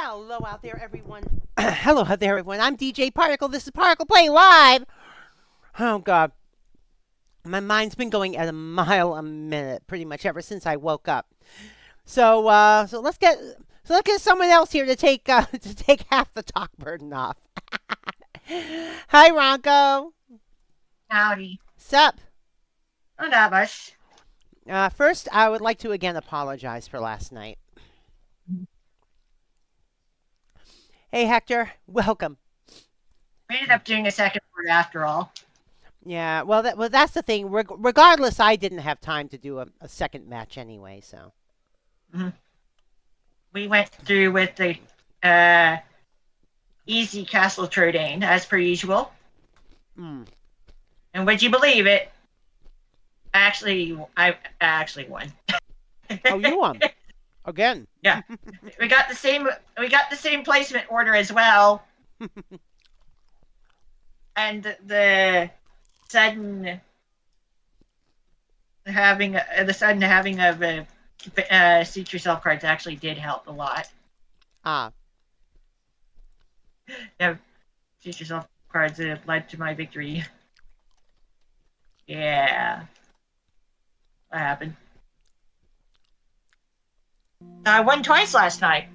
Hello out there, everyone. Hello out there, everyone. I'm DJ Particle. This is ParticlePlay Live. Oh, God. My mind's been going at a mile a minute pretty much ever since I woke up. So let's get someone else here to take half the talk burden off. Hi, Ronco. Howdy. Sup? Oh, not much. First, I would like to again apologize for last night. Hey, Hector. Welcome. We ended up doing a second word after all. Yeah, well, that's the thing. Regardless, I didn't have time to do a second match anyway, so. Mm-hmm. We went through with the easy Castle Trodain, as per usual. Mm. And would you believe it? I actually won. Oh, you won again? Yeah, we got the same placement order as well. And the sudden having of suit yourself cards actually did help a lot. Ah. Yeah, suit yourself cards led to my victory. Yeah, what happened? I won twice last night.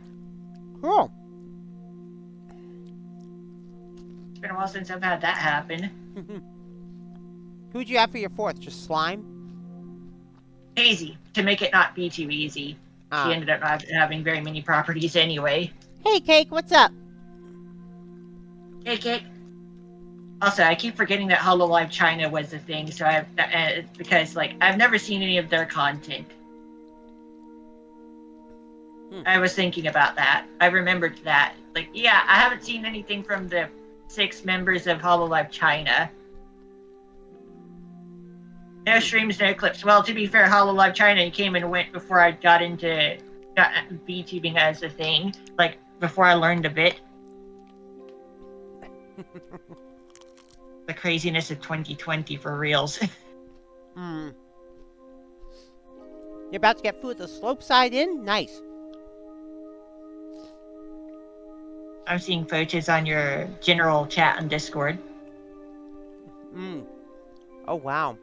Cool. It's been a while since I've had that happen. Who'd you have for your fourth? Just Slime? Easy, to make it not be too easy. Ah. She ended up not having very many properties anyway. Hey, Cake, what's up? Hey, Cake. Also, I keep forgetting that HoloLive China was a thing, so because I've never seen any of their content. I was thinking about that. I remembered that. I haven't seen anything from the 6 members of HoloLive China. No streams, no clips. Well, to be fair, HoloLive China came and went before I got into VTubing as a thing. Before I learned a bit. The craziness of 2020 for reals. You're about to get food the slope side in? Nice. I'm seeing photos on your general chat on Discord. Oh, wow.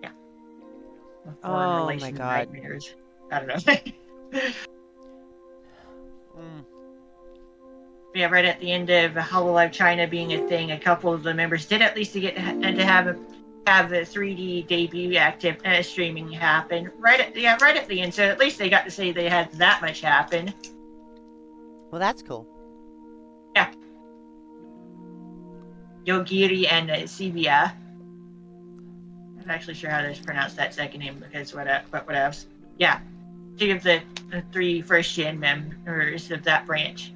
Yeah. Oh, my God. Nightmares. I don't know. Yeah, right at the end of HoloLive China being a thing, a couple of the members did at least get to have the 3D debut active streaming happen right at the end. So at least they got to say they had that much happen. Well, that's cool. Yeah. Yogiri and Sivia. I'm not actually sure how to pronounce that second name because what else? Yeah, 2 of the 3 first-gen members of that branch.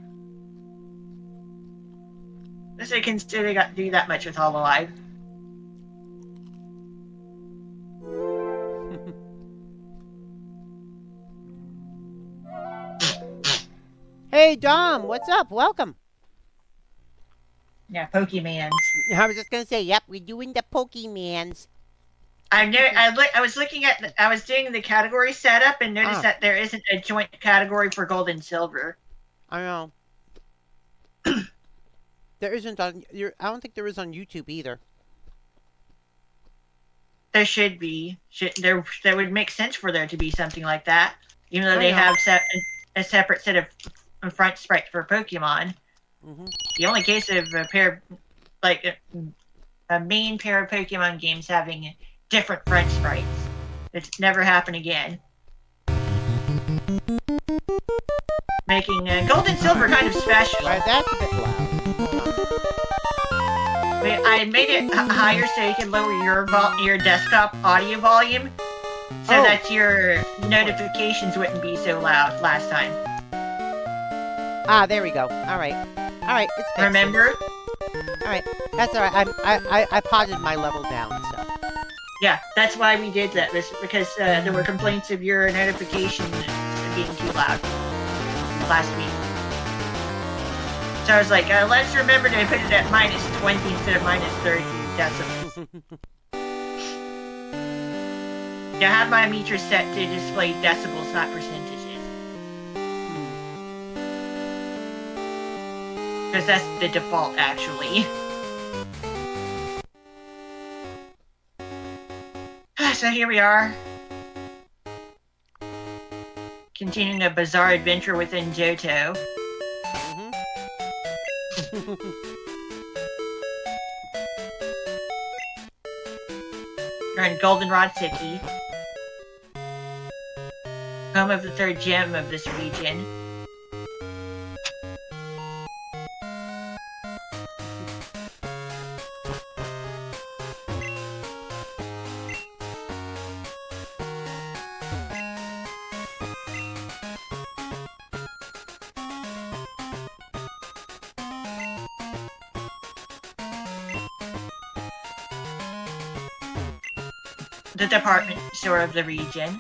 So they can still got to do that much with HoloLive. Hey, Dom, what's up? Welcome. Yeah, Pokemans. I was just gonna say, yep, we're doing the Pokemans. I was doing the category setup and noticed that there isn't a joint category for gold and silver. I know. There isn't on. I don't think there is on YouTube either. There should be. That would make sense for there to be something like that, even though they have a separate set of front sprites for Pokemon. The only case of a main pair of Pokemon games having different front sprites. It's never happened again. Making gold and silver kind of special. Right, that's a bit loud. I made it higher so you can lower your desktop audio volume so that your notifications wouldn't be so loud last time. Ah, there we go. All right, it's fixed. Remember? All right, that's all right. I potted my level down, so. Yeah, that's why we did that. Because there were complaints of your notification being too loud last week. So I was like, let's remember to put it at -20 instead of -30 decibels. Yeah, I have my meter set to display decibels, not percentages. Because that's the default, actually. So here we are. Continuing a bizarre adventure within Johto. We're in Goldenrod City. Home of the third gem of this region. The department store of the region.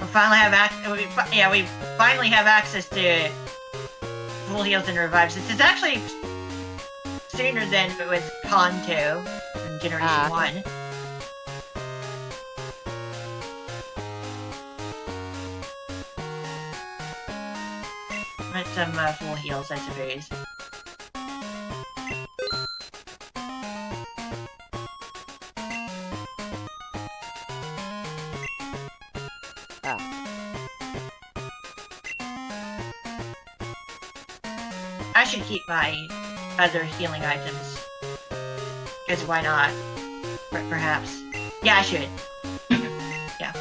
We finally have access to full heals and revives. This is actually sooner than it was Kanto in Generation 1. That's some full heals, I suppose. I should keep my other healing items. Because why not? Perhaps. Yeah, I should. Yeah.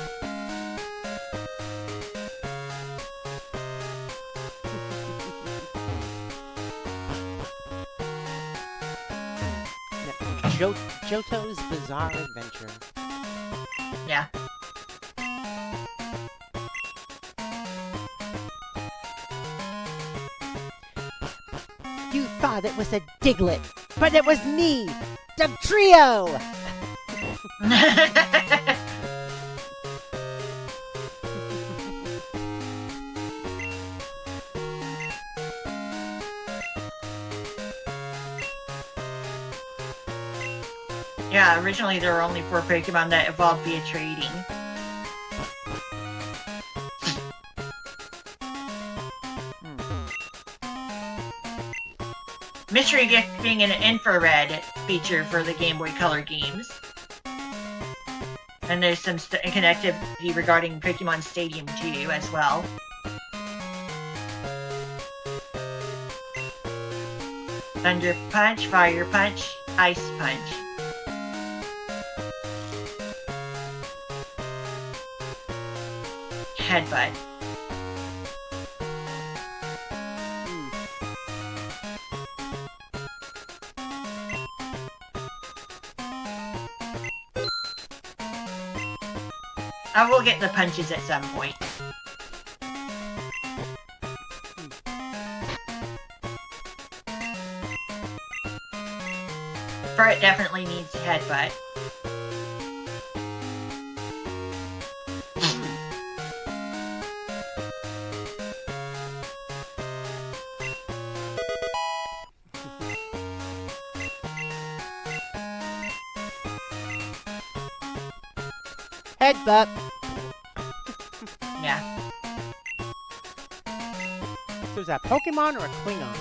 Johto's Bizarre Adventure. Yeah. You thought it was a Diglett, but it was me, Dugtrio! Yeah, originally there were only 4 Pokemon that evolved via trading. Mystery Gift being an infrared feature for the Game Boy Color games. And there's some connectivity regarding Pokemon Stadium 2 as well. Thunder Punch, Fire Punch, Ice Punch. Headbutt. I will get the punches at some point. Furt definitely needs a headbutt. Headbutt. Yeah. So is that Pokemon or a Klingon?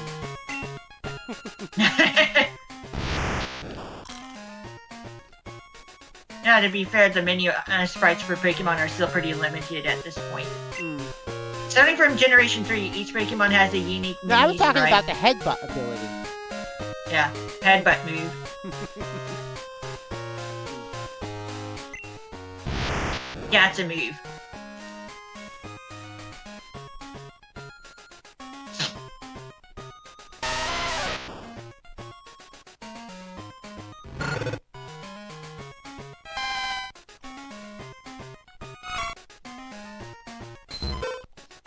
Now, to be fair, the menu sprites for Pokemon are still pretty limited at this point. Starting from Generation 3, each Pokemon has a unique No, I was talking sprite. about the headbutt ability. Yeah, headbutt move. Yeah, it's a move.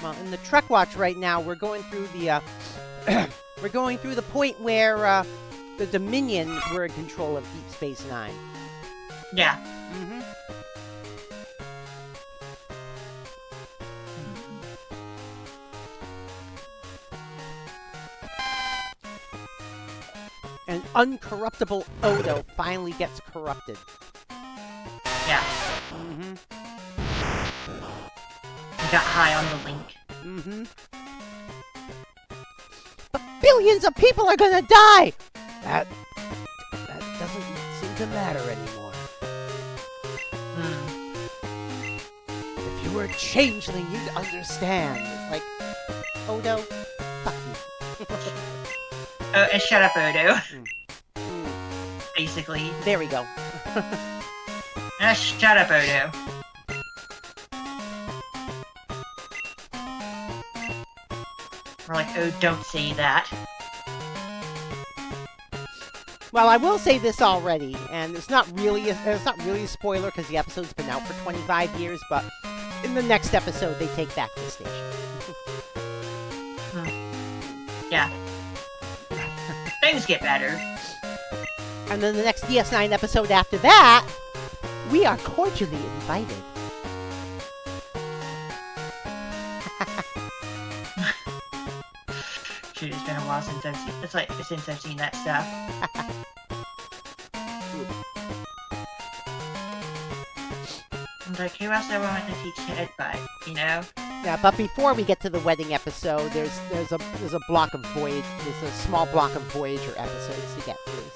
Well, in the Truck Watch right now, we're going through the we're going through the point where the Dominion were in control of Deep Space Nine. Yeah. And uncorruptible Odo finally gets corrupted. Yeah. He got high on the link. millions of people are gonna die. That doesn't seem to matter anymore. If you were a changeling, you'd understand. It's like, Odo, fuck you. Oh, and shut up, Odo. Basically. There we go. Shut up, Odo. We're like, oh, don't say that. Well, I will say this already, and it's not really a spoiler because the episode's been out for 25 years, but in the next episode they take back the station. Yeah. Things get better. And then the next DS9 episode after that, we are cordially invited. Shoot, it's been a while since I've seen that stuff. I'm like, who else do I want to teach Headbutt, you know? Yeah, but before we get to the wedding episode, there's a block of there's a small block of Voyager episodes to get through.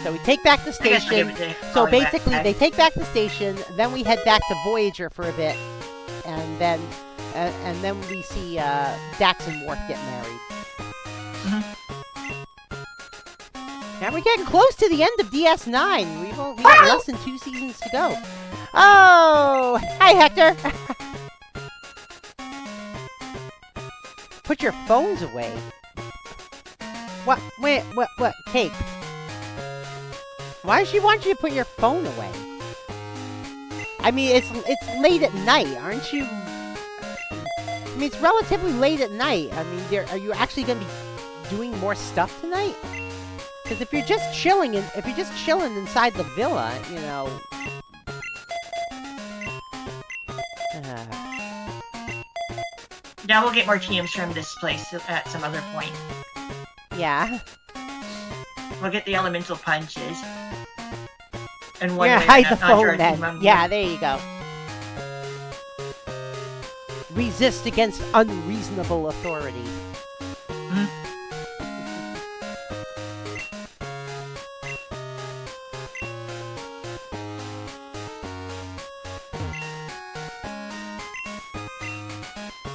So we take back the station. So basically, they take back the station. Then we head back to Voyager for a bit, and then we see Dax and Worf get married. Now we're getting close to the end of DS9. We got less than 2 seasons to go. Oh, hi Hector. Put your phones away. What? Wait, what? Cake. Why does she want you to put your phone away? I mean, it's late at night, aren't you? I mean, it's relatively late at night. I mean, are you actually going to be doing more stuff tonight? Because if you're just chilling inside the villa, you know. Now we'll get more TMs from this place at some other point. Yeah. We'll get the elemental punches. And one hide the phone then. Yeah, there you go. Resist against unreasonable authority.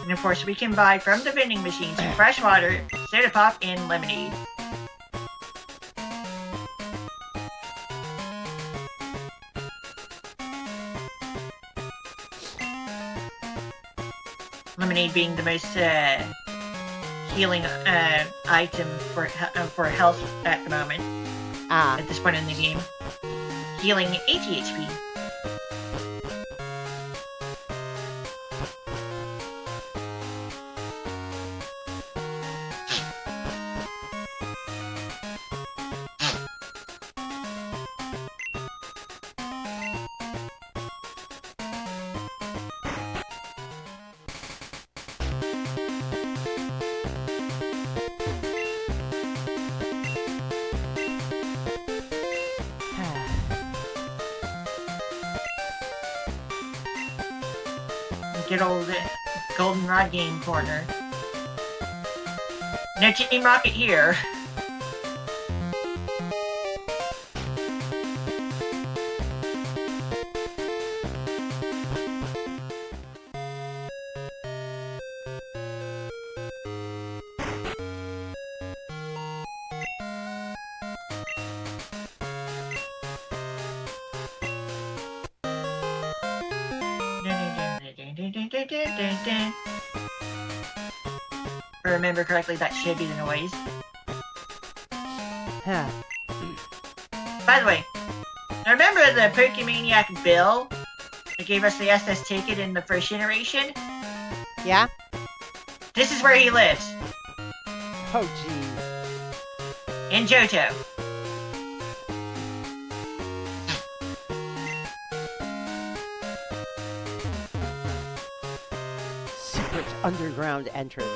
And of course, we can buy from the vending machines fresh water, soda pop, and lemonade. Lemonade being the most healing item for health at the moment. At this point in the game, healing 80 HP. Good old Goldenrod game corner. No Team Rocket here. If I remember correctly, that should be the noise. By the way, I remember the Pokemaniac Bill that gave us the SS ticket in the first generation? Yeah? This is where he lives. Oh, jeez. In Johto. Secret underground entrance.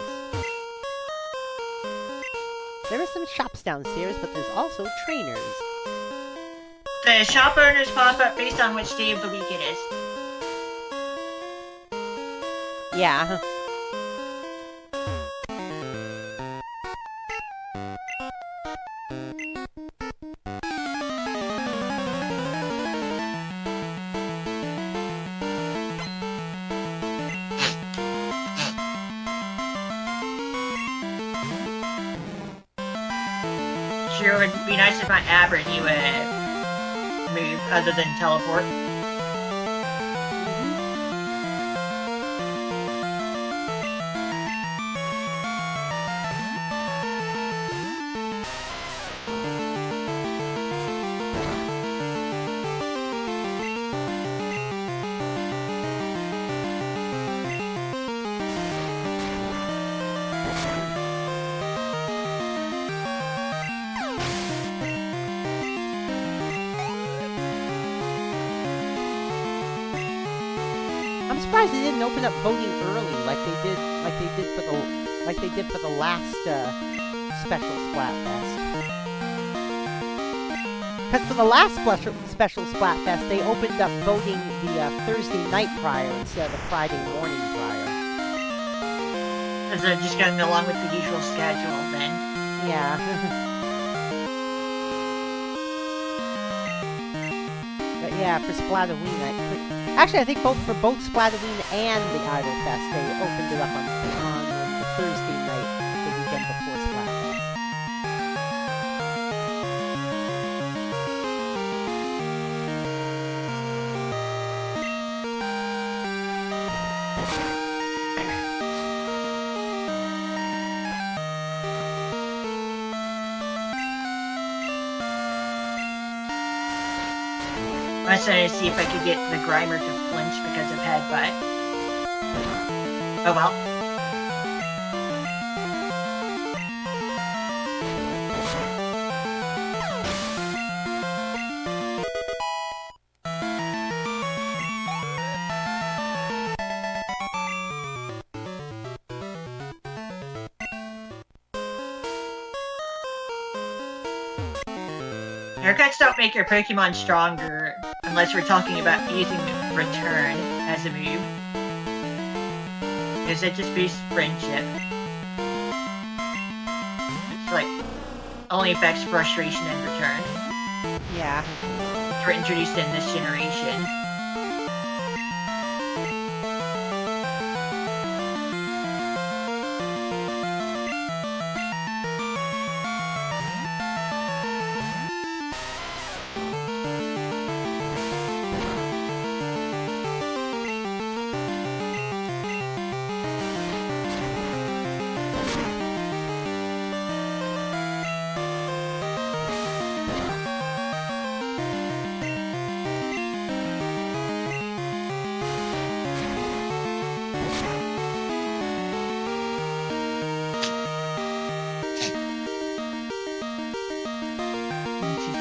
There are some shops downstairs, but there's also trainers. The shop owners pop up based on which day of the week it is. Yeah. Sure would be nice if my Abernathy would move other than teleport. I'm surprised they didn't open up voting early like they did for the last special Splatfest. Because for the last special Splatfest, they opened up voting the Thursday night prior instead of the Friday morning prior. Because they're just going along with the usual schedule then. Yeah. But yeah, for Splatoween, actually, I think for both Splatoween and the Idol Fest, they opened it up on the Thursday night, the weekend before Splatfest. I was trying to see if I could get the Grimer to flinch because of Headbutt. Oh well. Haircuts don't make your Pokemon stronger unless we're talking about using Return as a move. Because it just boosts friendship. It's like, only affects Frustration and Return. Yeah. Which were introduced in this generation.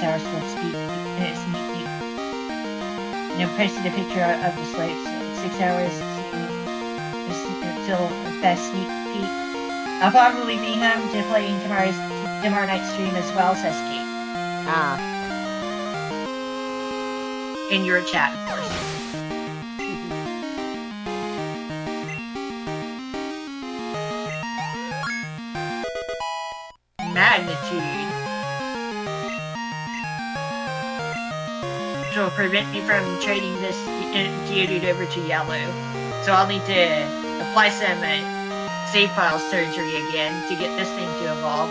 Hours full speed sneak peek. You know, posted a picture of the slopes. 6 hours till best sneak peek. I'll probably be home to playing tomorrow night's stream as well, says Kate. Ah. In your chat, of course. Magnitude. Which will prevent me from trading this Geodude over to yellow. So I'll need to apply some save file surgery again to get this thing to evolve.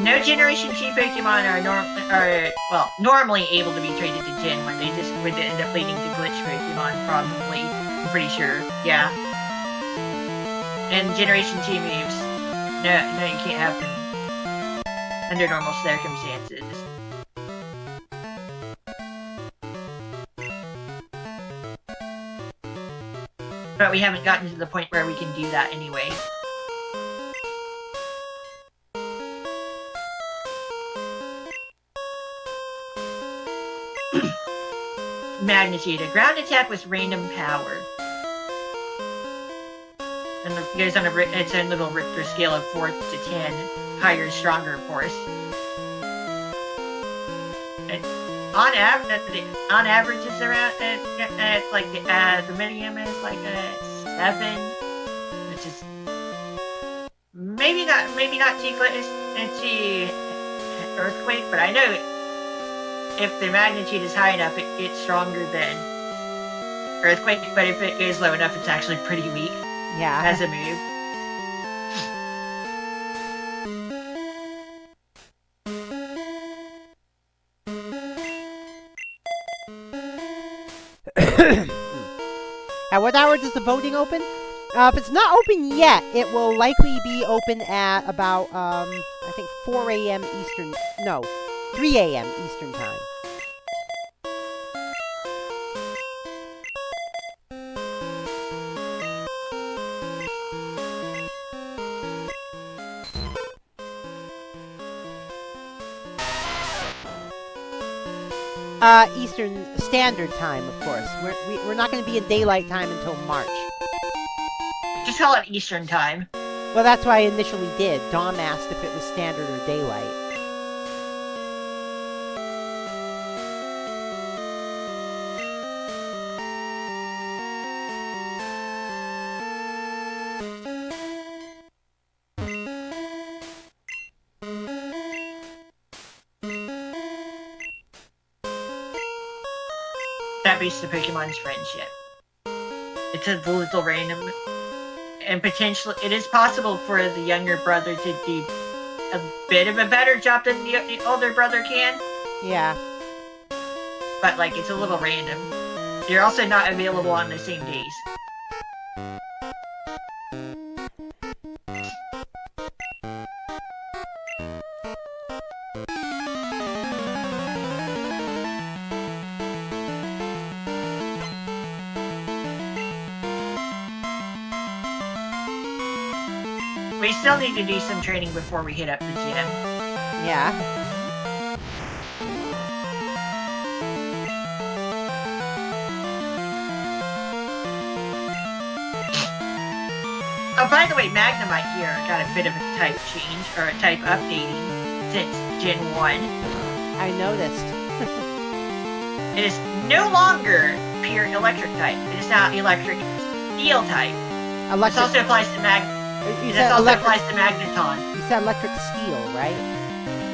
No Generation 2 Pokemon are normally able to be traded to Gen 1. They just would end up leading to glitch Pokemon, probably. I'm pretty sure. Yeah. And Generation 2 moves. No, you can't have them under normal circumstances. But we haven't gotten to the point where we can do that anyway. Magnitude. A ground attack with random power. And it goes on its own little Richter scale of 4 to 10. Higher, stronger, of course. And average it's around like the medium is like a 7, which is maybe not too close to earthquake, but I know if the magnitude is high enough, it gets stronger than earthquake. But if it is low enough, it's actually pretty weak. Yeah. As a move. At what hour does the voting open? If it's not open yet, it will likely be open at about, I think 4 a.m. Eastern, no, 3 a.m. Eastern time. Eastern Standard Time, of course. We're not going to be in daylight time until March. Just call it Eastern Time. Well, that's what I initially did. Dom asked if it was standard or daylight. That boosts the Pokemon's friendship. It's a little random, and potentially it is possible for the younger brother to do a bit of a better job than the older brother can. Yeah. But like, it's a little random. They're also not available on the same days. We still need to do some training before we hit up the gym. Yeah. Oh, by the way, Magnemite here got a bit of a type change, or a type updating, since Gen 1. I noticed. It is no longer pure electric type. It is now electric steel type. This also applies to Magneton. You said electric steel, right?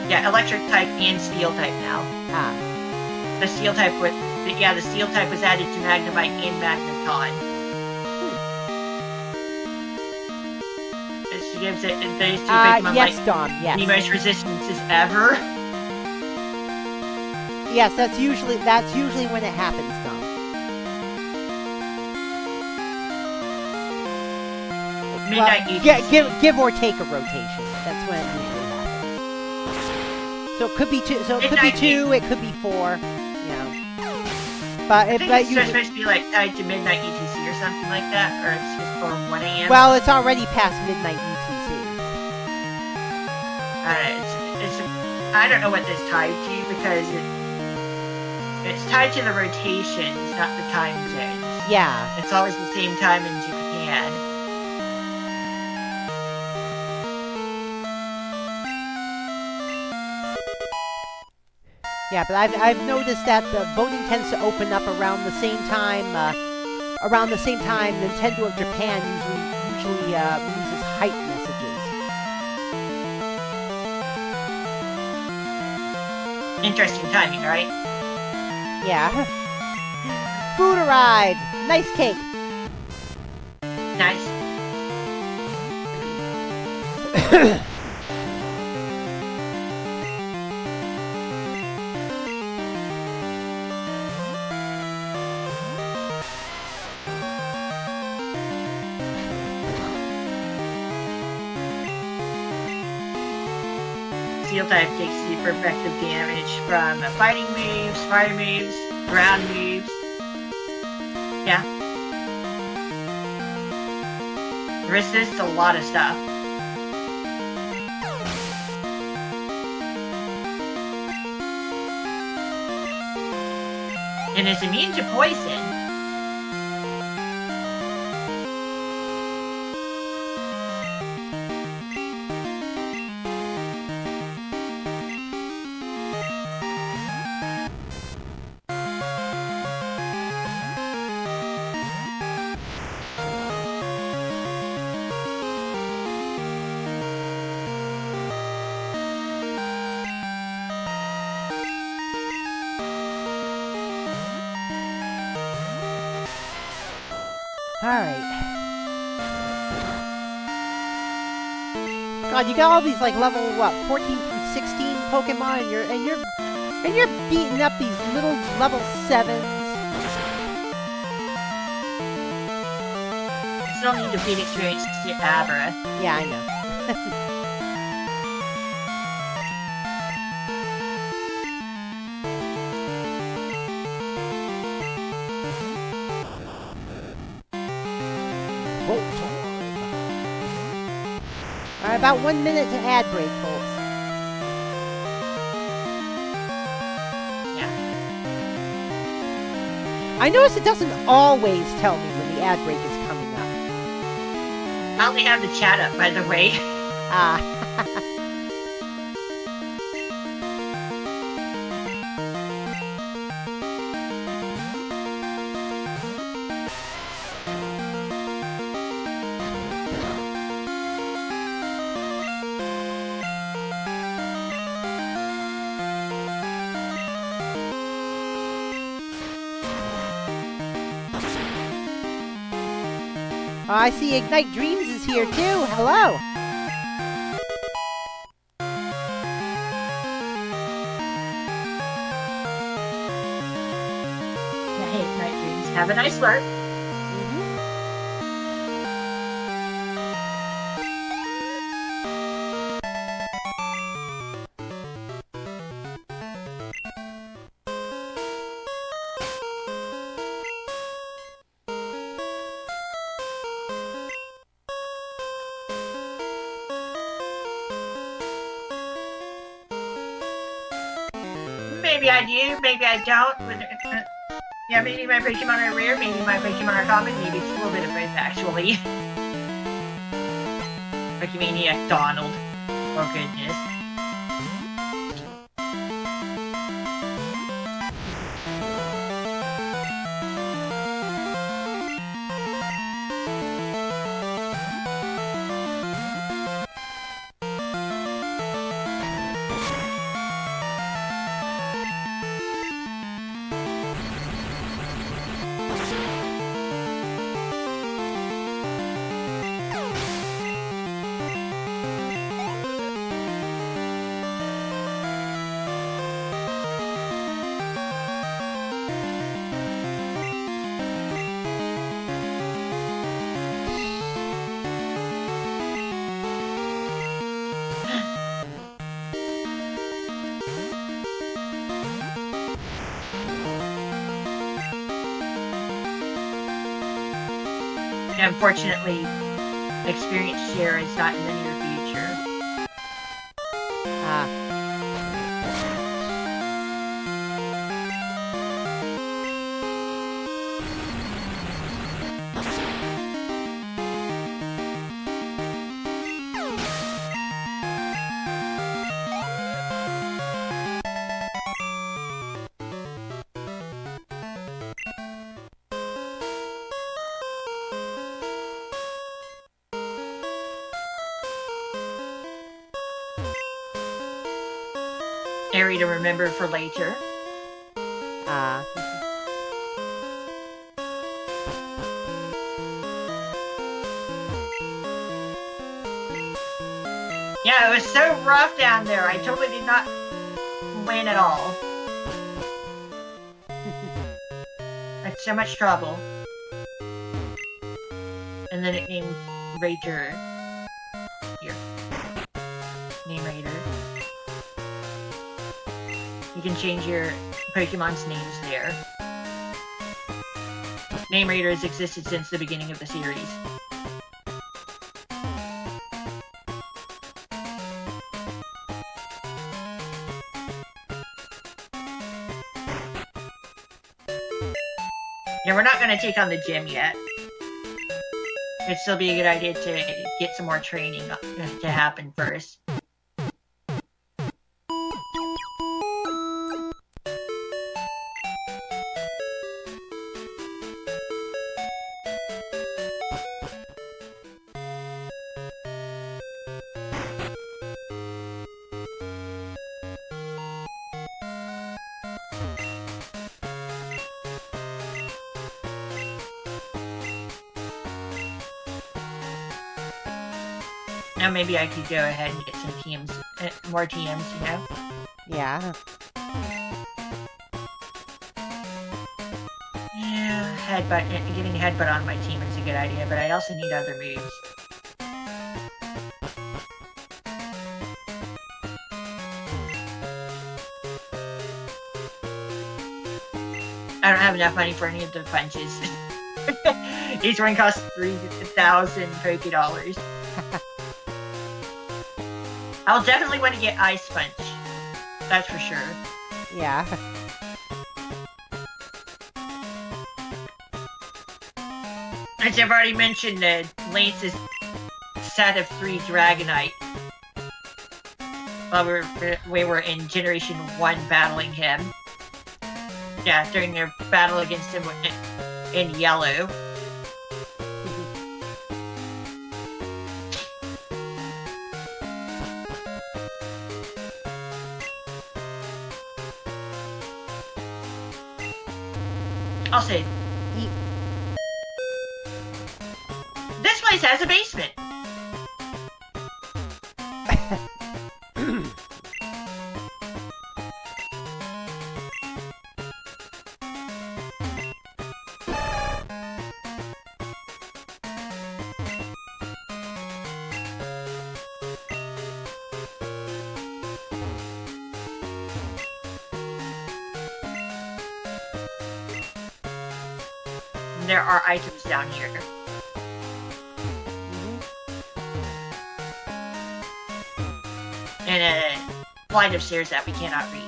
Yeah, electric type and steel type now. Ah. The steel type was added to Magnemite and Magneton. This gives it those two Pokemon yes, Dom, yes. the most resistances ever. Yes, that's usually when it happens, Dom. Midnight give or take a rotation. That's when it usually happens. So it could be two. So it could be 2. It could be 4. You know. But I think it's supposed to be like tied to midnight ETC or something like that, or it's just for 1 a.m. Well, it's already past midnight ETC. I don't know what this tied to because it's tied to the rotations, not the time zones. Yeah. It's always the same time in Japan. Yeah, but I've noticed that the voting tends to open up around the same time. Around the same time, Nintendo of Japan usually uses hype messages. Interesting timing, right? Yeah. Food arrived. Nice cake. Nice. Steel type takes super effective damage from fighting moves, fire moves, ground moves. Yeah. Resists a lot of stuff. And is immune to poison. Alright. God, you got all these like level what, 14 through 16 Pokemon, and you're beating up these little level 7s. I still need to beat experience to get Abra. Yeah, I know. Alright, about 1 minute to ad break, folks. Yeah. I notice it doesn't always tell me when the ad break is coming up. I only have the chat up, by the way. Ah. Oh, I see Ignite Dreams is here too. Hello. Hey, Night Dreams. Have a nice work. Maybe I do, maybe I don't. Yeah, maybe my Pokemon are rare, maybe my Pokemon are common, maybe it's a little bit of both, actually. Pokemaniac Donald. Oh, goodness. Unfortunately, experience share is not in the near future. Area to remember for later. Yeah, it was so rough down there. I totally did not win at all. I had so much trouble. And then it named Rager. Here. Name Raider. You can change your Pokemon's names there. Name Raider has existed since the beginning of the series. Yeah, we're not going to take on the gym yet. It'd still be a good idea to get some more training to happen first. Now maybe I could go ahead and get some TMs, more TMs, you know? Yeah. Yeah, getting headbutt on my team is a good idea, but I also need other moves. I don't have enough money for any of the punches. Each one costs 3,000 Poké Dollars. I'll definitely want to get Ice Punch. That's for sure. Yeah. As I've already mentioned, Lance's set of 3 Dragonite. While we were in Generation 1 battling him. Yeah, during their battle against him in yellow. I'll say, this place has a basement. There are items down here. And a flight of stairs that we cannot reach.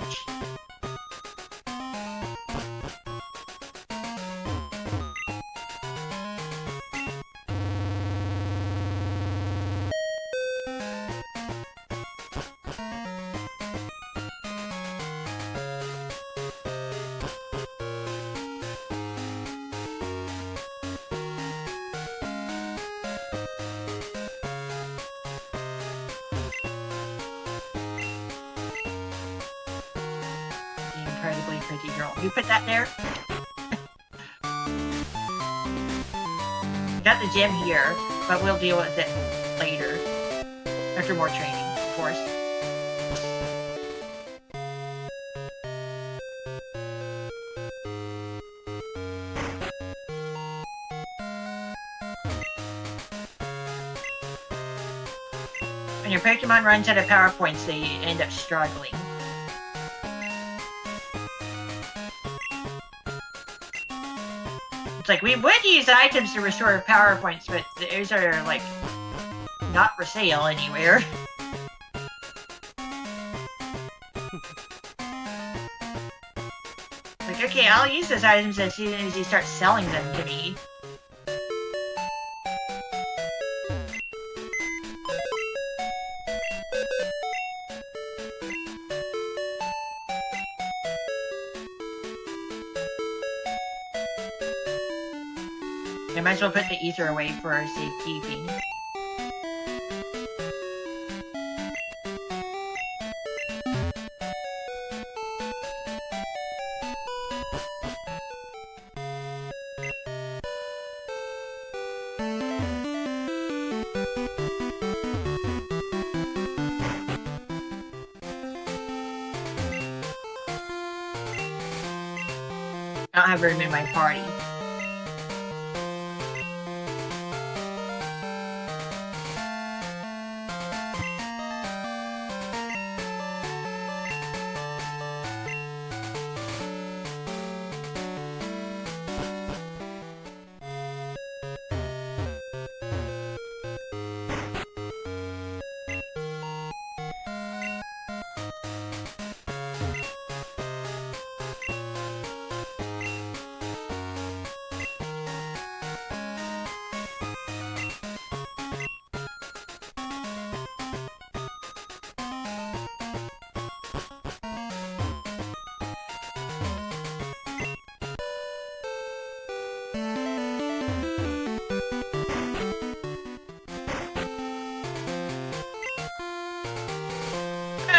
Incredibly pretty girl. You put that there? Got the gem here, but we'll deal with it later. After more training, of course. When your Pokemon runs out of power points, they end up struggling. It's like, we would use items to restore power points, but those are, like, not for sale anywhere. Like, okay, I'll use those items as soon as you start selling them to me. I might as well put the ether away for safekeeping. I don't have room in my party.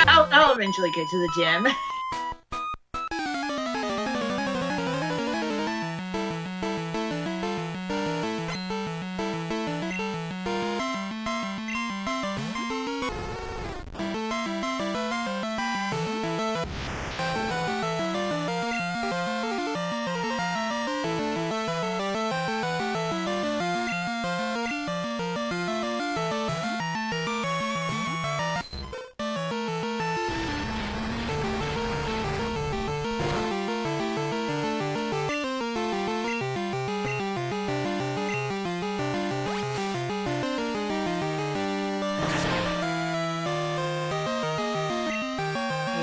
I'll eventually get to the gym.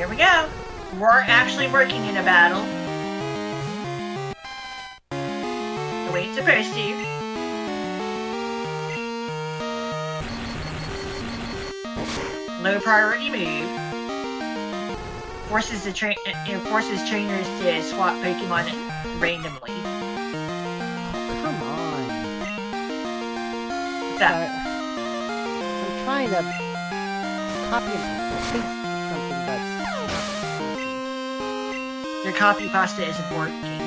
Here we go. We're actually working in a battle. The way it's supposed to. Low priority move. Forces trainers to swap Pokemon randomly. Come on. What's up? I'm trying to copy and paste something, but Your copy pasta isn't working.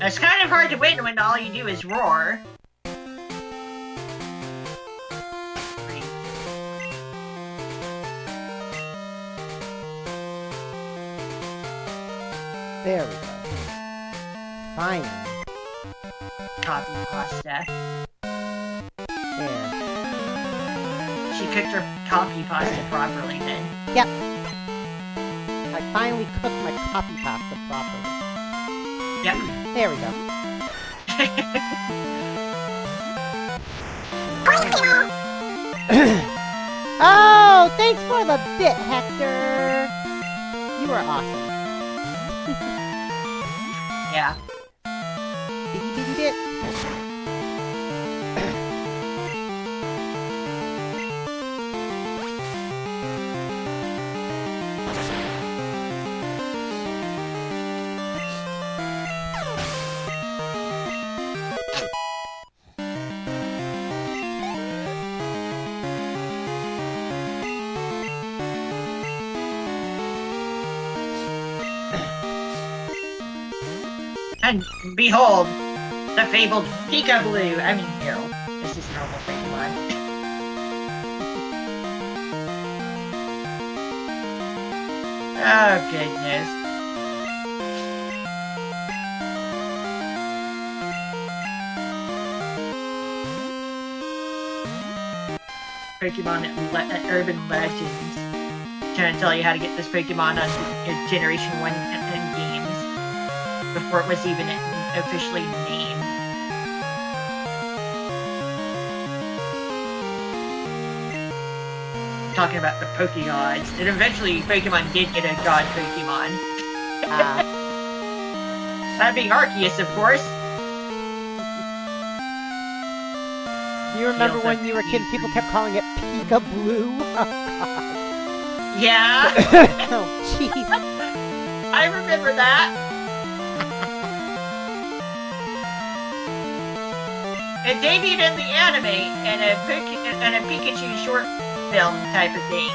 It's kind of hard to win when all you do is roar. there we go. Finally. Copy pasta. There. She cooked her copy pasta properly then. Yep. I finally cooked my copy pasta properly. Yep. There we go. Oh, thanks for the bit, Hector. You are awesome. Yeah. Bitty bitty bit. And behold, the fabled Peekaboo. I mean, no, this is normal Pokemon. Oh, goodness. Pokemon Urban Legends. Trying to tell you how to get this Pokemon on Generation 1 games before it was even officially named. Talking about the Pokegods. And eventually Pokemon did get a god Pokemon. That being Arceus, of course. You remember when you were a kid, people kept calling it Peekaboo? Yeah. Oh, jeez. I remember that. It debuted in the anime and a Pikachu short film type of thing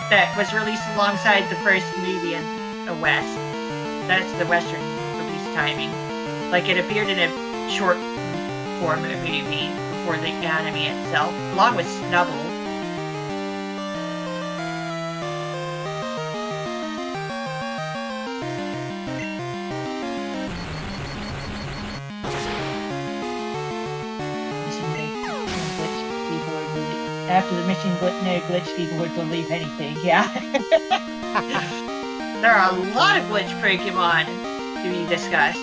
that was released alongside the first movie in the West. That's the Western release timing. Like, it appeared in a short form of movie before the anime itself, along with Snubble. After the mission glitch, people would believe anything, yeah. There are a lot of glitch Pokemon to be discussed,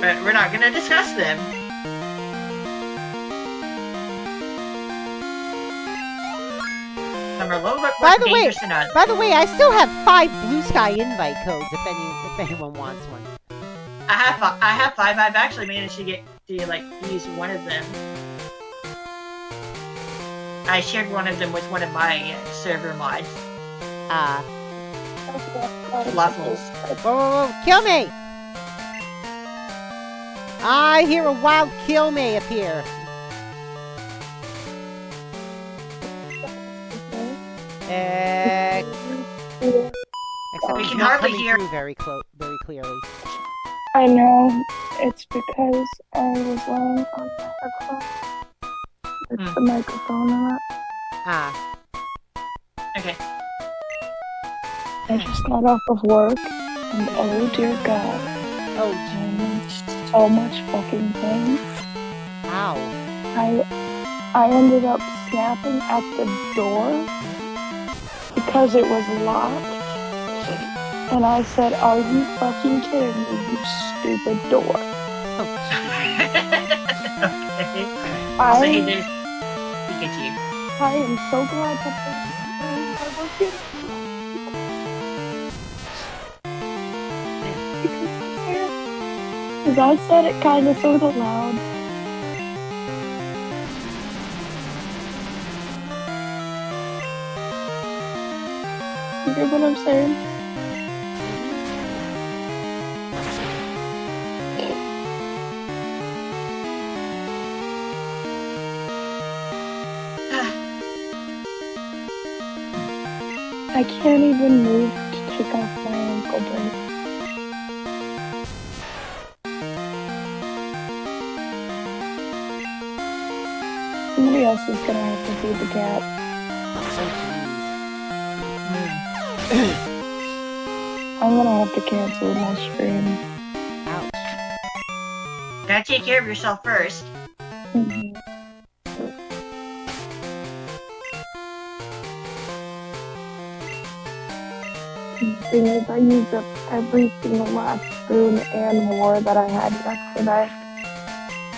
but we're not going to discuss them. Some are a little bit more dangerous than others. By the way, I still have 5 Blue Sky invite codes if anyone wants one. I have 5. I've actually managed to get to use one of them. I shared one of them with one of my server mods. Fluffles. Whoa, kill me! I hear a wild kill me appear. Except We it's can not hardly coming hear. through very clearly. I know. It's because I was laying on the headphone. It's the microphone in it. Okay. I just got off of work, and oh dear God. Oh, So much fucking pain. ow. I ended up snapping at the door because it was locked. And I said, "Are you fucking kidding me, you stupid door?" Oh, Also, hey, I there's Pikachu. am so glad that I work here. Because I said it kind of sort of loud. You get what I'm saying? I can't even move to take off my ankle brace. Somebody else is gonna have to feed the cat. I'm gonna have to cancel my stream. Ouch. Gotta take care of yourself first. Mm-hmm. The thing is, I used up every single last spoon and more that I had yesterday.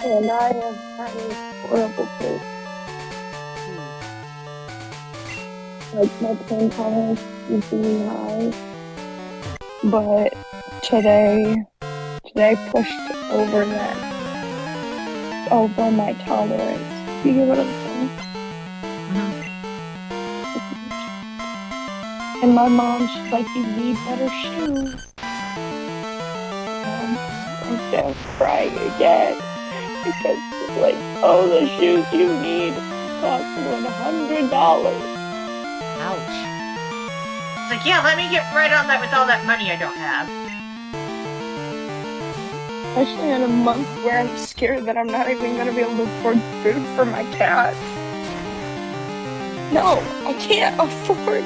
And I have had a horrible taste. Like, my pain tolerance is really high. But today pushed over my tolerance. You get what I'm saying? And my mom, she's like, you need better shoes. And I'm down crying again. Because she's like, oh, the shoes you need cost $100. Ouch. It's like, yeah, let me get right on that with all that money I don't have. Especially in a month where I'm scared that I'm not even going to be able to afford food for my cat. No, I can't afford.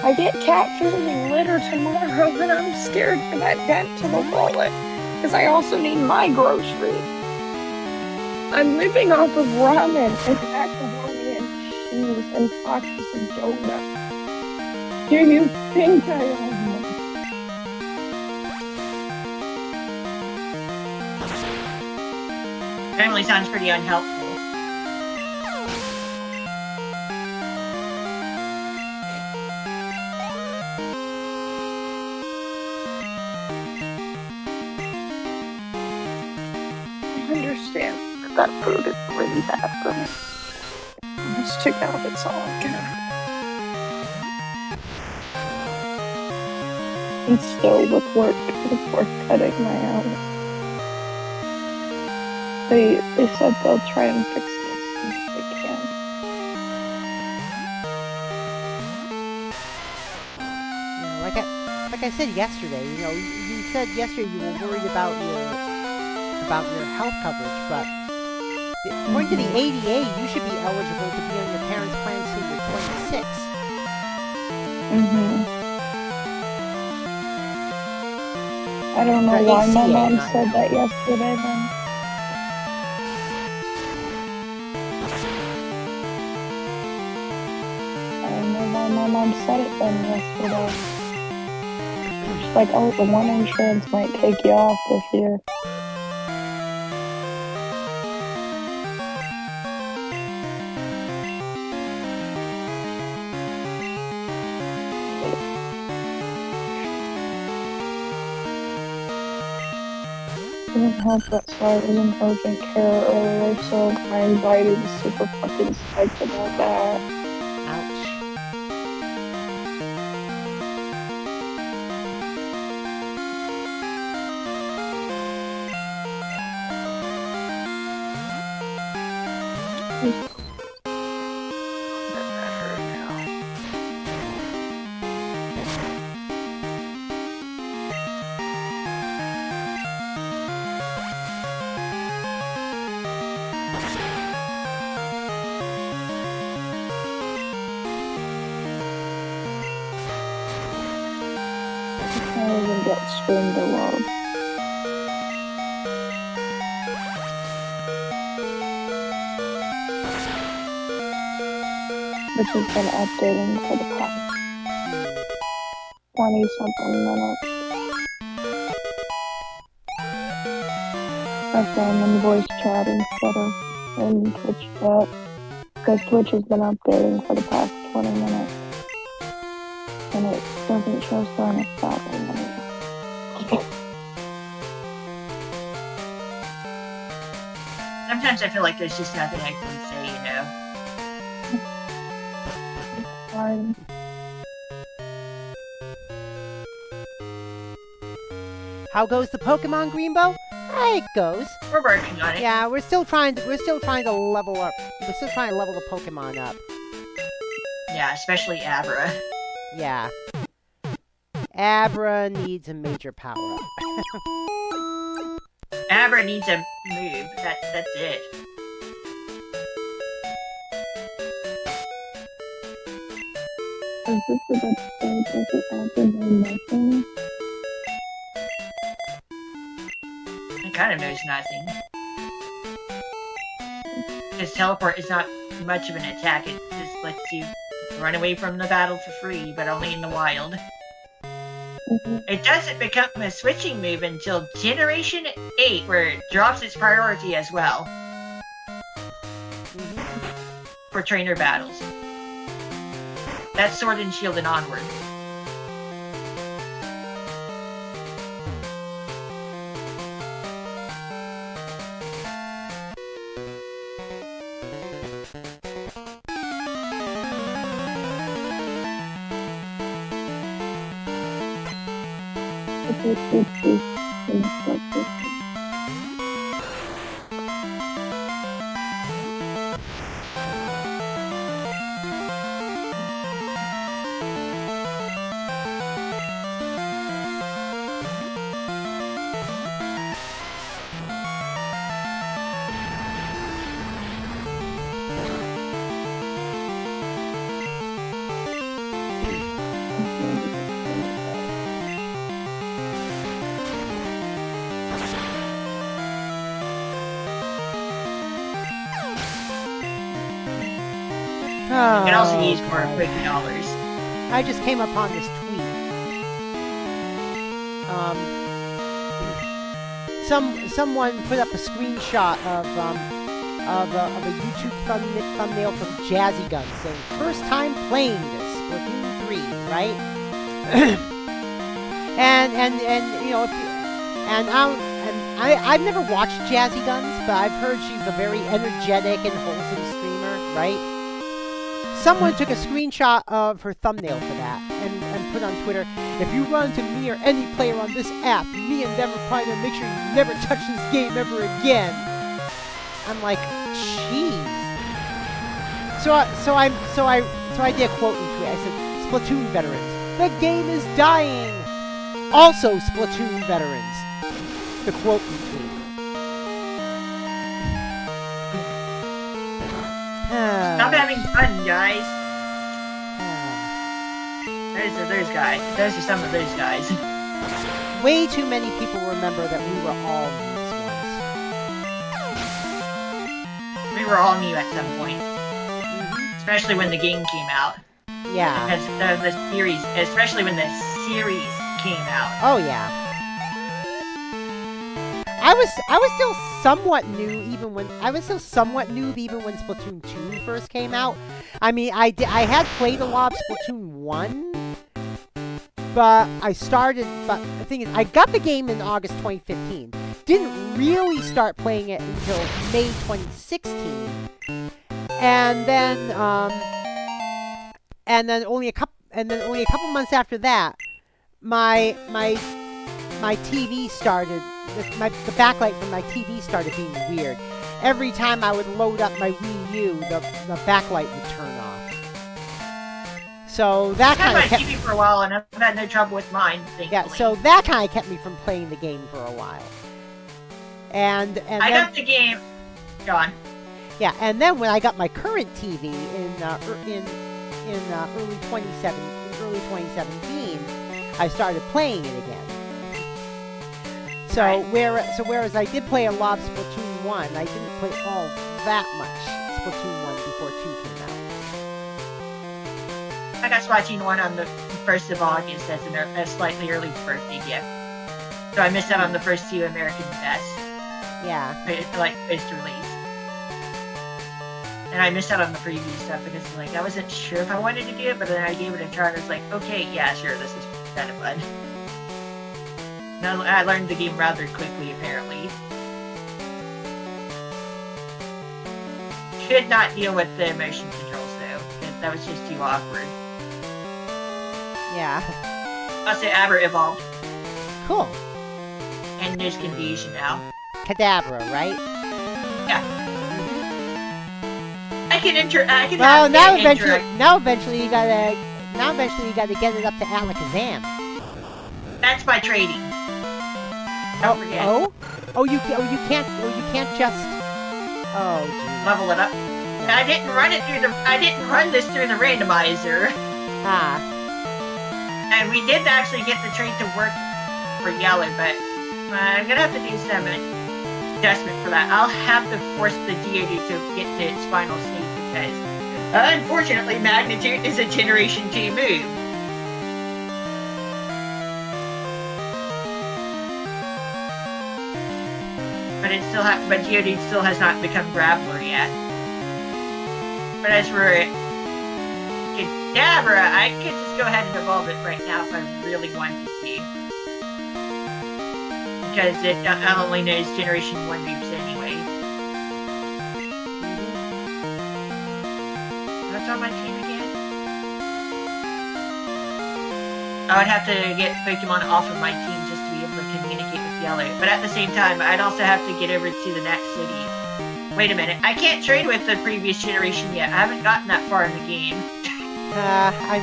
I get cat food and litter tomorrow, and I'm scared for that dent to the wallet. Because I also need my groceries. I'm living off of ramen and macaroni and cheese and tacos and donuts. Do you think I have money? Family sounds pretty unhelpful. I understand that food is really bad for me. Honest to God, it's all I can. And still with work cutting my hours. They said they'll try and fix this as soon as they can. Like I said yesterday, you said yesterday you were worried about your health coverage, but according to the ADA, you should be eligible to be on your parents' plan until you're 26. I don't know The why my ACA, mom not said ADA. that yesterday then. I don't know why my mom said it then yesterday. She's like, oh, the one insurance might take you off this year. Didn't help that, so I was in urgent care earlier, so my anxiety was super fucking spiked about that. Ouch. I can't even get stream to load. Which has been updating for the past 20-something minutes. I found in voice chat instead of in Twitch chat. Because Twitch has been updating for the past 20 minutes. And it doesn't show sign of stopping anymore. Sometimes I feel like there's just nothing I can say, Fine. How goes the Pokemon, Greenbow? It goes. We're working on it. Yeah, we're still trying to level up. We're still trying to level the Pokemon up. Yeah, especially Abra. Yeah. Abra needs a major power up. Abra needs a move. That's it. Is this the best stage of the Abra nothing? It kind of knows nothing. His teleport is not much of an attack. It just lets you run away from the battle for free, but only in the wild. It doesn't become a switching move until Generation 8, where it drops its priority as well. For trainer battles. That's Sword and Shield and onward. You can also use more quick dollars. I just came upon this tweet. Someone put up a screenshot of a YouTube thumbnail from Jazzy Gun saying first time playing this Splatoon 3, right? and you know, I've never watched Jazzy Guns, but I've heard she's a very energetic and wholesome streamer, right? Someone took a screenshot of her thumbnail for that and put on Twitter, if you run into me or any player on this app, me and them are probably gonna make sure you never touch this game ever again. I'm like, jeez. So I did a quote in tweet. I said, Splatoon veterans, the game is dying. Also Splatoon veterans. The quote in tweet. Stop having fun, guys. Those guys. Those are some of those guys. Way too many people remember that we were all noobs once. We were all new at some point. Especially when the game came out. Yeah. Because the series, especially when the series came out. Oh yeah. I was still somewhat new even when noob even when Splatoon 2 first came out. I mean, I had played a lot of Splatoon 1, but the thing is, I got the game in August 2015. Didn't really start playing it until May 2016, and then only a couple months after that, my TV started. The backlight from my TV started being weird. Every time I would load up my Wii U, the backlight would turn off. So that kind of kept... I've had my TV for a while, and I've had no trouble with mine, thankfully. Yeah, so that kind of kept me from playing the game for a while. And I got the game... Go on. Yeah, and then when I got my current TV in early 2017, I started playing it again. So, right. Whereas I did play a lot of Splatoon 1, I didn't play all that much Splatoon 1 before 2 came out. I got Splatoon 1 on the 1st of August as a slightly early birthday gift. So I missed out on the first two American Fest. Yeah. like post release. And I missed out on the preview stuff because like I wasn't sure if I wanted to do it, but then I gave it a try and I was like, okay, yeah, sure, this is kind of fun. And I learned the game rather quickly, apparently. Could not deal with the motion controls though, because that was just too awkward. Yeah. Also, Aber evolved, Cool. and there's confusion now. Kadabra, right? Yeah. I can Well, have now it eventually you gotta get it up to Alakazam. That's by trading. Don't forget. Oh, you can't just. Oh, geez. Level it up. And I didn't run this through the randomizer. Ah. And we did actually get the trade to work for yellow, but I'm gonna have to do some adjustment for that. I'll have to force the Geodude to get to its final state because, unfortunately, Magnitude is a Generation 2 move. But Geodude still has not become Grappler yet. But as for Kadabra, I could just go ahead and evolve it right now if I really wanted to. Because it only knows Generation 1 moves anyway. What's on my team again? I would have to get Pokemon off of my team just to be able to communicate with Yellow. But at the same time, I'd also have to get over to the next city. Wait a minute, I can't trade with the previous generation yet. I haven't gotten that far in the game. I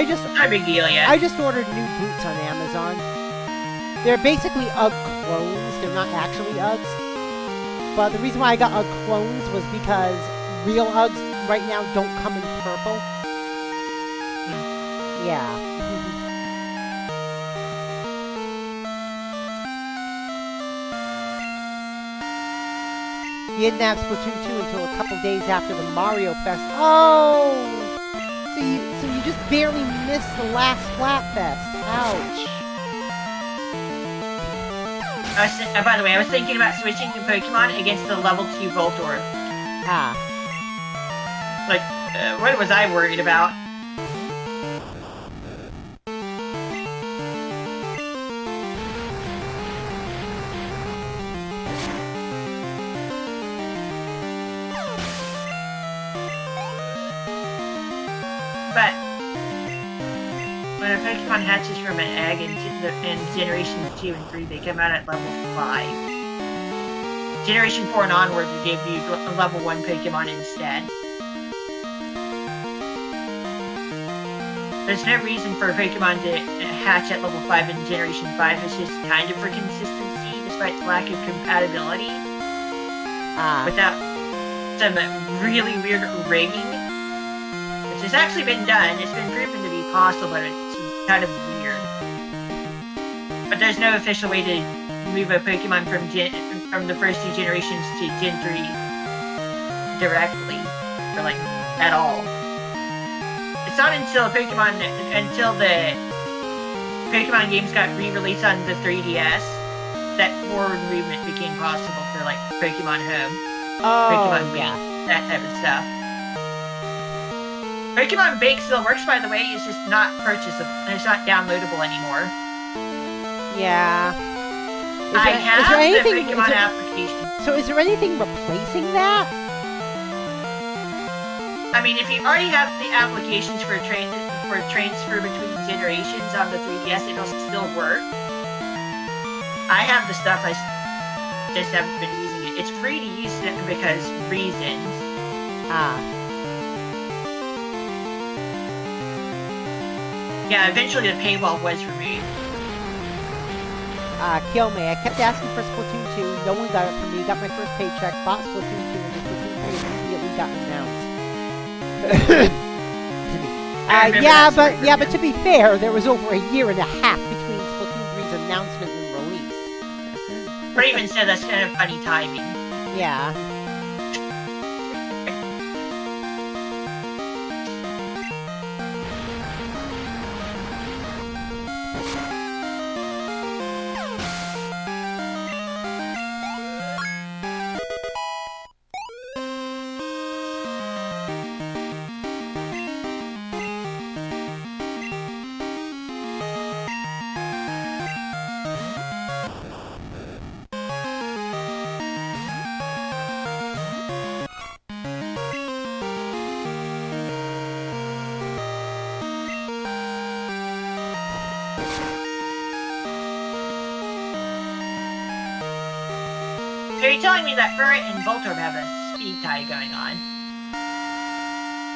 just. Not a big deal yet. I just ordered new boots on Amazon. They're basically UGG clones. They're not actually Uggs. But the reason why I got UGG clones was because real Uggs right now don't come in purple. Yeah. He didn't have Splatoon 2 until a couple days after the Mario Fest. Oh! So you just barely missed the last Splatfest. Ouch. By the way, I was thinking about switching to Pokemon against the level 2 Voltorb. Ah. Like, what was I worried about? But when a Pokemon hatches from an egg in Generations 2 and 3, they come out at level 5. Generation 4 and onward will give you a level 1 Pokemon instead. There's no reason for a Pokemon to hatch at level 5 in Generation 5. It's just kind of for consistency, despite the lack of compatibility. Without some really weird rigging. Which has actually been done. It's been proven to be possible, but it's kind of weird. But there's no official way to move a Pokemon from the first 2 generations to Gen 3 directly, or like at all. It's not until the Pokemon games got re-released on the 3DS that forward movement became possible for like Pokemon Home, Pokemon Wii, that type of stuff. Pokemon Bake still works, by the way, it's just not purchasable, and it's not downloadable anymore. Yeah. I have the Pokemon application. So is there anything replacing that? I mean, if you already have the applications for transfer between generations on the 3DS, it'll still work. I have the stuff, I just haven't been using it. It's free to use it because reasons. Yeah, eventually the paywall was removed. Kill me. I kept asking for Splatoon 2. No one got it from me. Got my first paycheck. Bought Splatoon 2, and the Splatoon 3 immediately got announced. But to be fair, there was over a year and a half between Splatoon 3's announcement and release. Raven said that's kind of funny timing. Yeah. So you're telling me that Ferret and Voltorb have a speed tie going on?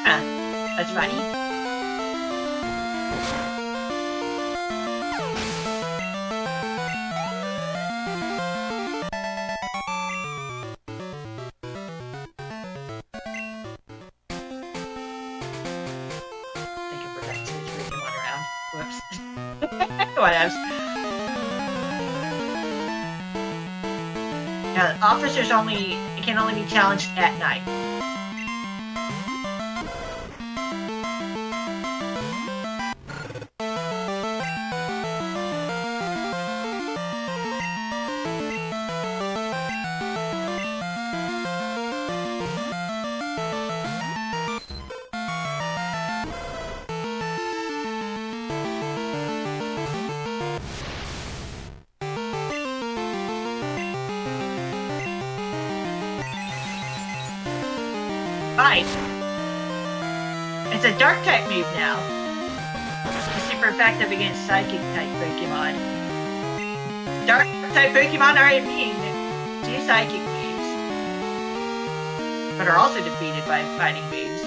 Huh. That's funny. Thank you for that switch one around. Whoops. Whatevs. Now, officers can only be challenged at night. Fight. It's a dark type move now. It's super effective against psychic type Pokemon. Dark type Pokemon are immune to psychic moves, but are also defeated by fighting moves.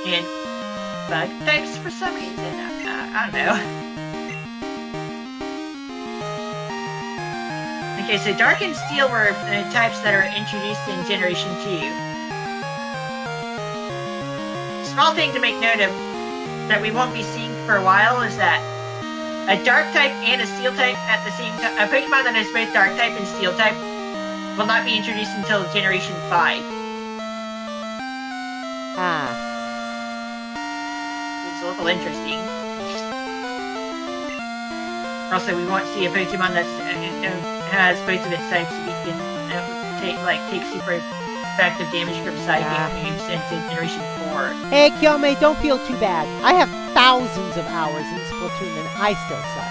And bug types for some reason. I don't know. Okay, so Dark and Steel were types that are introduced in Generation 2. Small thing to make note of that we won't be seeing for a while is that a Dark type and a Steel type at the same time, a Pokemon that is both Dark type and Steel type will not be introduced until Generation 5. It's a little interesting. Also, we won't see a Pokemon that has both of its types so we can take super effective damage from psychic moves into Generation 4. Hey, Kyome, don't feel too bad. I have thousands of hours in Splatoon and I still suck.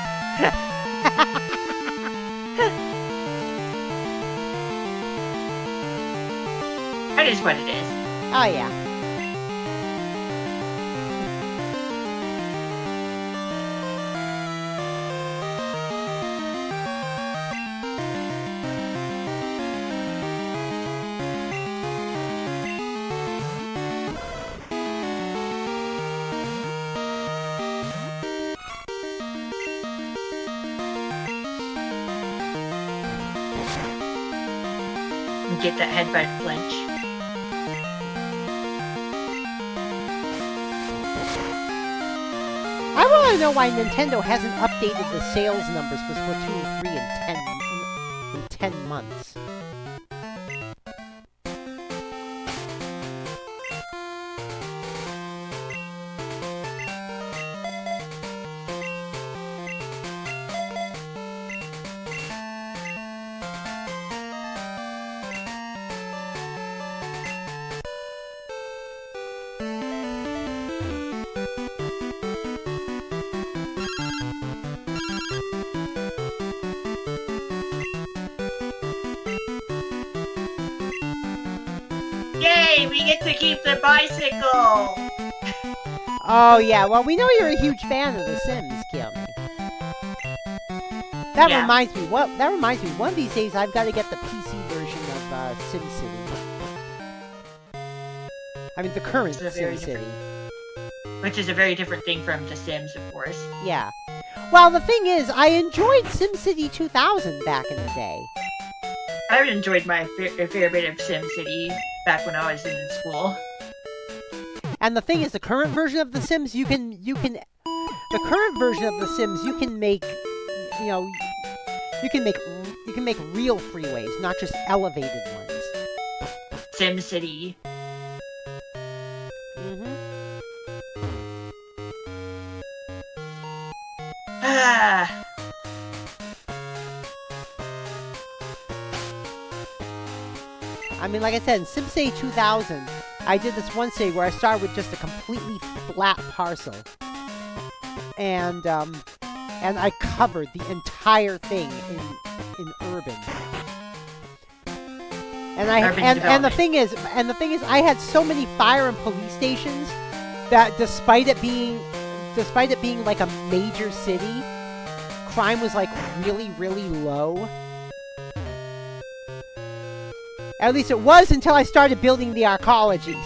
That is what it is. Oh, yeah. Get that headbutt flinch. I want to know why Nintendo hasn't updated the sales numbers for Splatoon 3 in 10 months. Yay! We get to keep the bicycle! Oh, yeah. Well, we know you're a huge fan of The Sims, Kyome. That reminds me. One of these days, I've got to get the PC version of SimCity. I mean, the current SimCity. Which is a very different thing from The Sims, of course. Yeah. Well, the thing is, I enjoyed SimCity 2000 back in the day. I've enjoyed my fair bit of SimCity back when I was in school. And the thing is, the current version of The Sims, you can make, you can make real freeways, not just elevated ones. SimCity. Ah. I mean, like I said, in SimCity 2000, I did this one city where I started with just a completely flat parcel. And I covered the entire thing in urban. And the thing is, I had so many fire and police stations that despite it being like a major city, crime was like really, really low. At least it was until I started building the arcologies.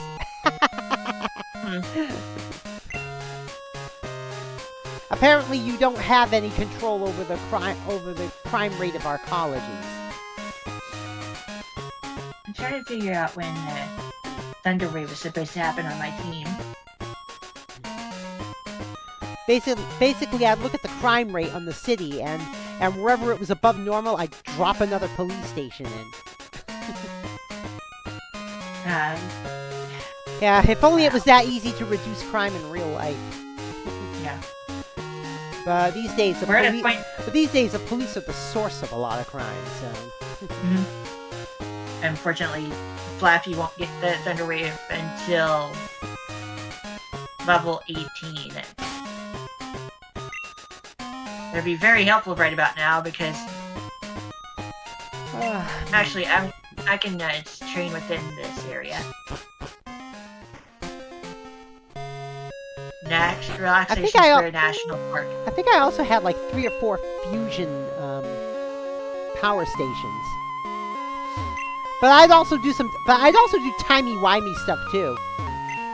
Apparently, you don't have any control over the crime rate of arcologies. I'm trying to figure out when Thunder Wave was supposed to happen on my team. Basically, I'd look at the crime rate on the city, and wherever it was above normal, I'd drop another police station in. Yeah, if only it was that easy to reduce crime in real life. Yeah. But these days, the police are the source of a lot of crime. So. Unfortunately, Flaffy won't get the Thunder Wave until level 18. It'd be very helpful right about now because actually, I can train within this area. Next, Relaxation Square National Park. I think I also had like 3 or 4 fusion power stations. But I'd also do timey-wimey stuff too.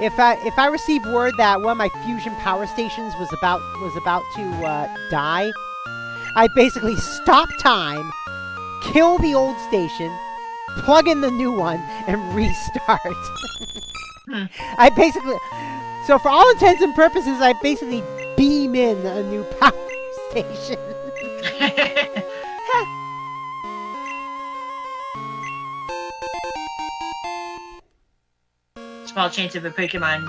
If I received word that one of my fusion power stations was about to die, I'd basically stop time, kill the old station, plug in the new one, and restart. So for all intents and purposes, I basically beam in a new power station. Small chance of a Pokemon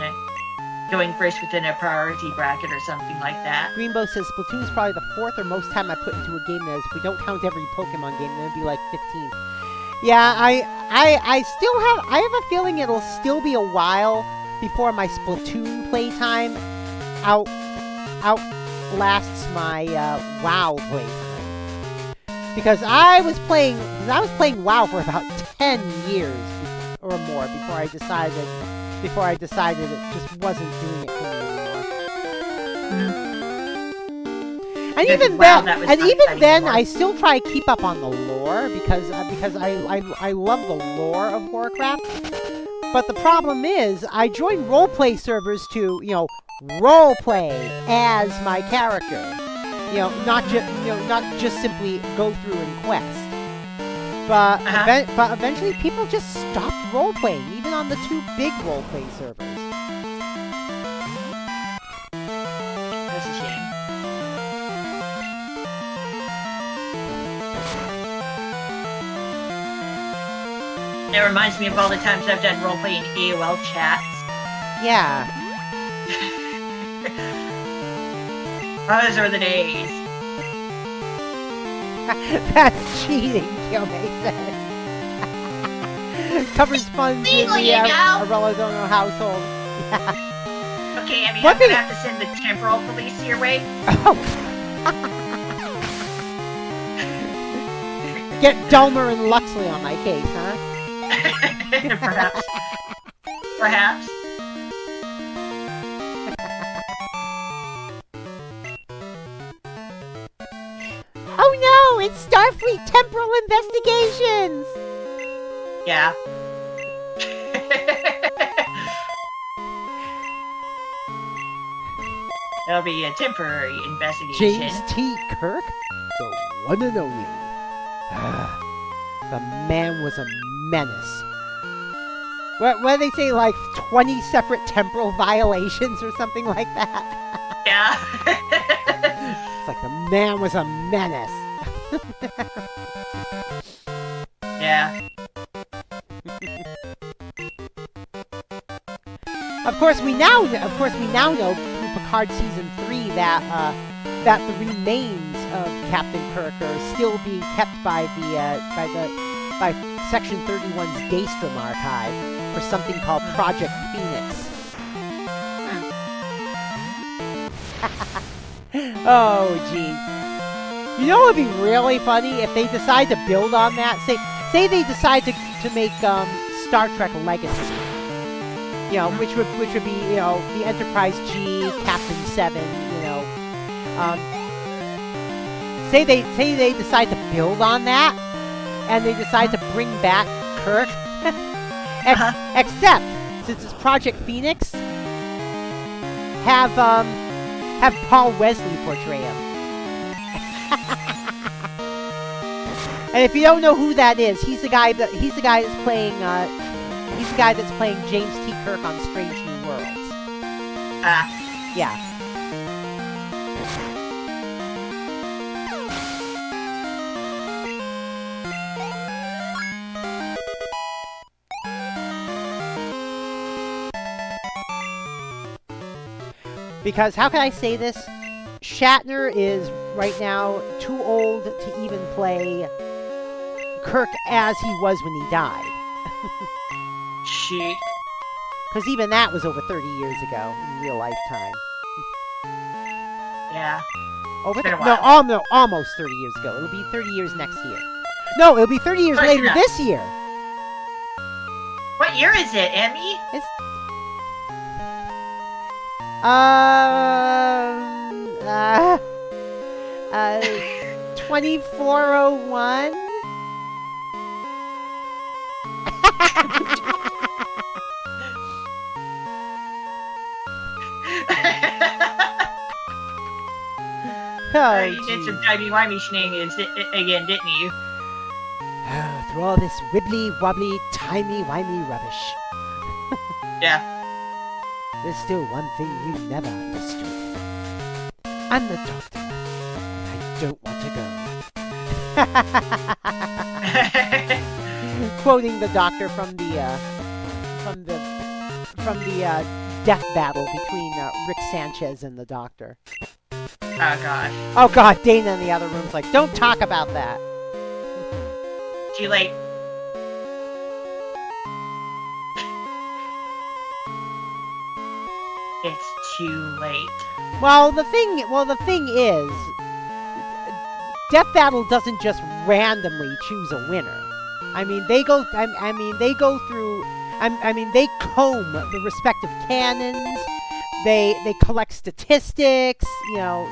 going first within a priority bracket or something like that. Greenbow says Splatoon is probably the 4th or most time I put into a game that is. If we don't count every Pokemon game, then it'd be like 15th. Yeah, I have a feeling it'll still be a while before my Splatoon playtime outlasts my WoW playtime. Because I was playing WoW for about 10 years or more before I decided it just wasn't doing it for me anymore. And even then, I still try to keep up on the lore because I love the lore of Warcraft. But the problem is, I joined roleplay servers to, roleplay as my character. Not just simply go through and quest. But eventually, people just stopped roleplaying, even on the 2 big roleplay servers. That's a shame. It reminds me of all the times I've done roleplay in AOL chats. Yeah. Those are the days. That's cheating, Kyomei says. Covers funds in the Arellodono household. Yeah. Okay, I'm gonna have to send the temporal police your way. Oh. Get Delmer and Luxley on my case, huh? Perhaps. Perhaps. Oh no! It's Starfleet Temporal Investigations! Yeah. It'll be a temporary investigation. James T. Kirk? The one and only. The man was a menace. What do they say, like 20 separate temporal violations or something like that? Yeah. It's like the man was a menace. Yeah. Of course, we now know through Picard season 3 that the remains of Captain Kirk are still being kept by the by Section 31's Daystrom archive for something called Project Phoenix. Oh, geez. You know what would be really funny if they decide to build on that? Say they decide to make Star Trek Legacy. You know, which would be, you know, the Enterprise G, Captain 7, you know. Say they decide to build on that, and they decide to bring back Kirk. Except, since it's Project Phoenix, have Paul Wesley portray him. And if you don't know who that is, he's the guy that's playing James T. Kirk on Strange New Worlds. Yeah. Because, how can I say this? Shatner is, right now, too old to even play Kirk as he was when he died. Shit. Because even that was over 30 years ago, in real lifetime. Yeah. Over Been a no, while. almost 30 years ago. It'll be 30 years next year. No, it'll be 30 years Close later enough. this year. What year is it, Emmy? It's 2401. Oh, You did some timey-wimey shenanigans again, didn't you? through all this wibbly-wobbly, timey-wimey rubbish. Yeah. There's still one thing you never understood. I'm the doctor, and I don't want to go. Quoting the doctor from the death battle between Rick Sanchez and the doctor. Oh, gosh. Oh God, Dana in the other room's like, don't talk about that. Too late. It's too late. Well, the thing is, Death Battle doesn't just randomly choose a winner. I mean, they go. They go through. They comb the respective canons. They collect statistics. You know,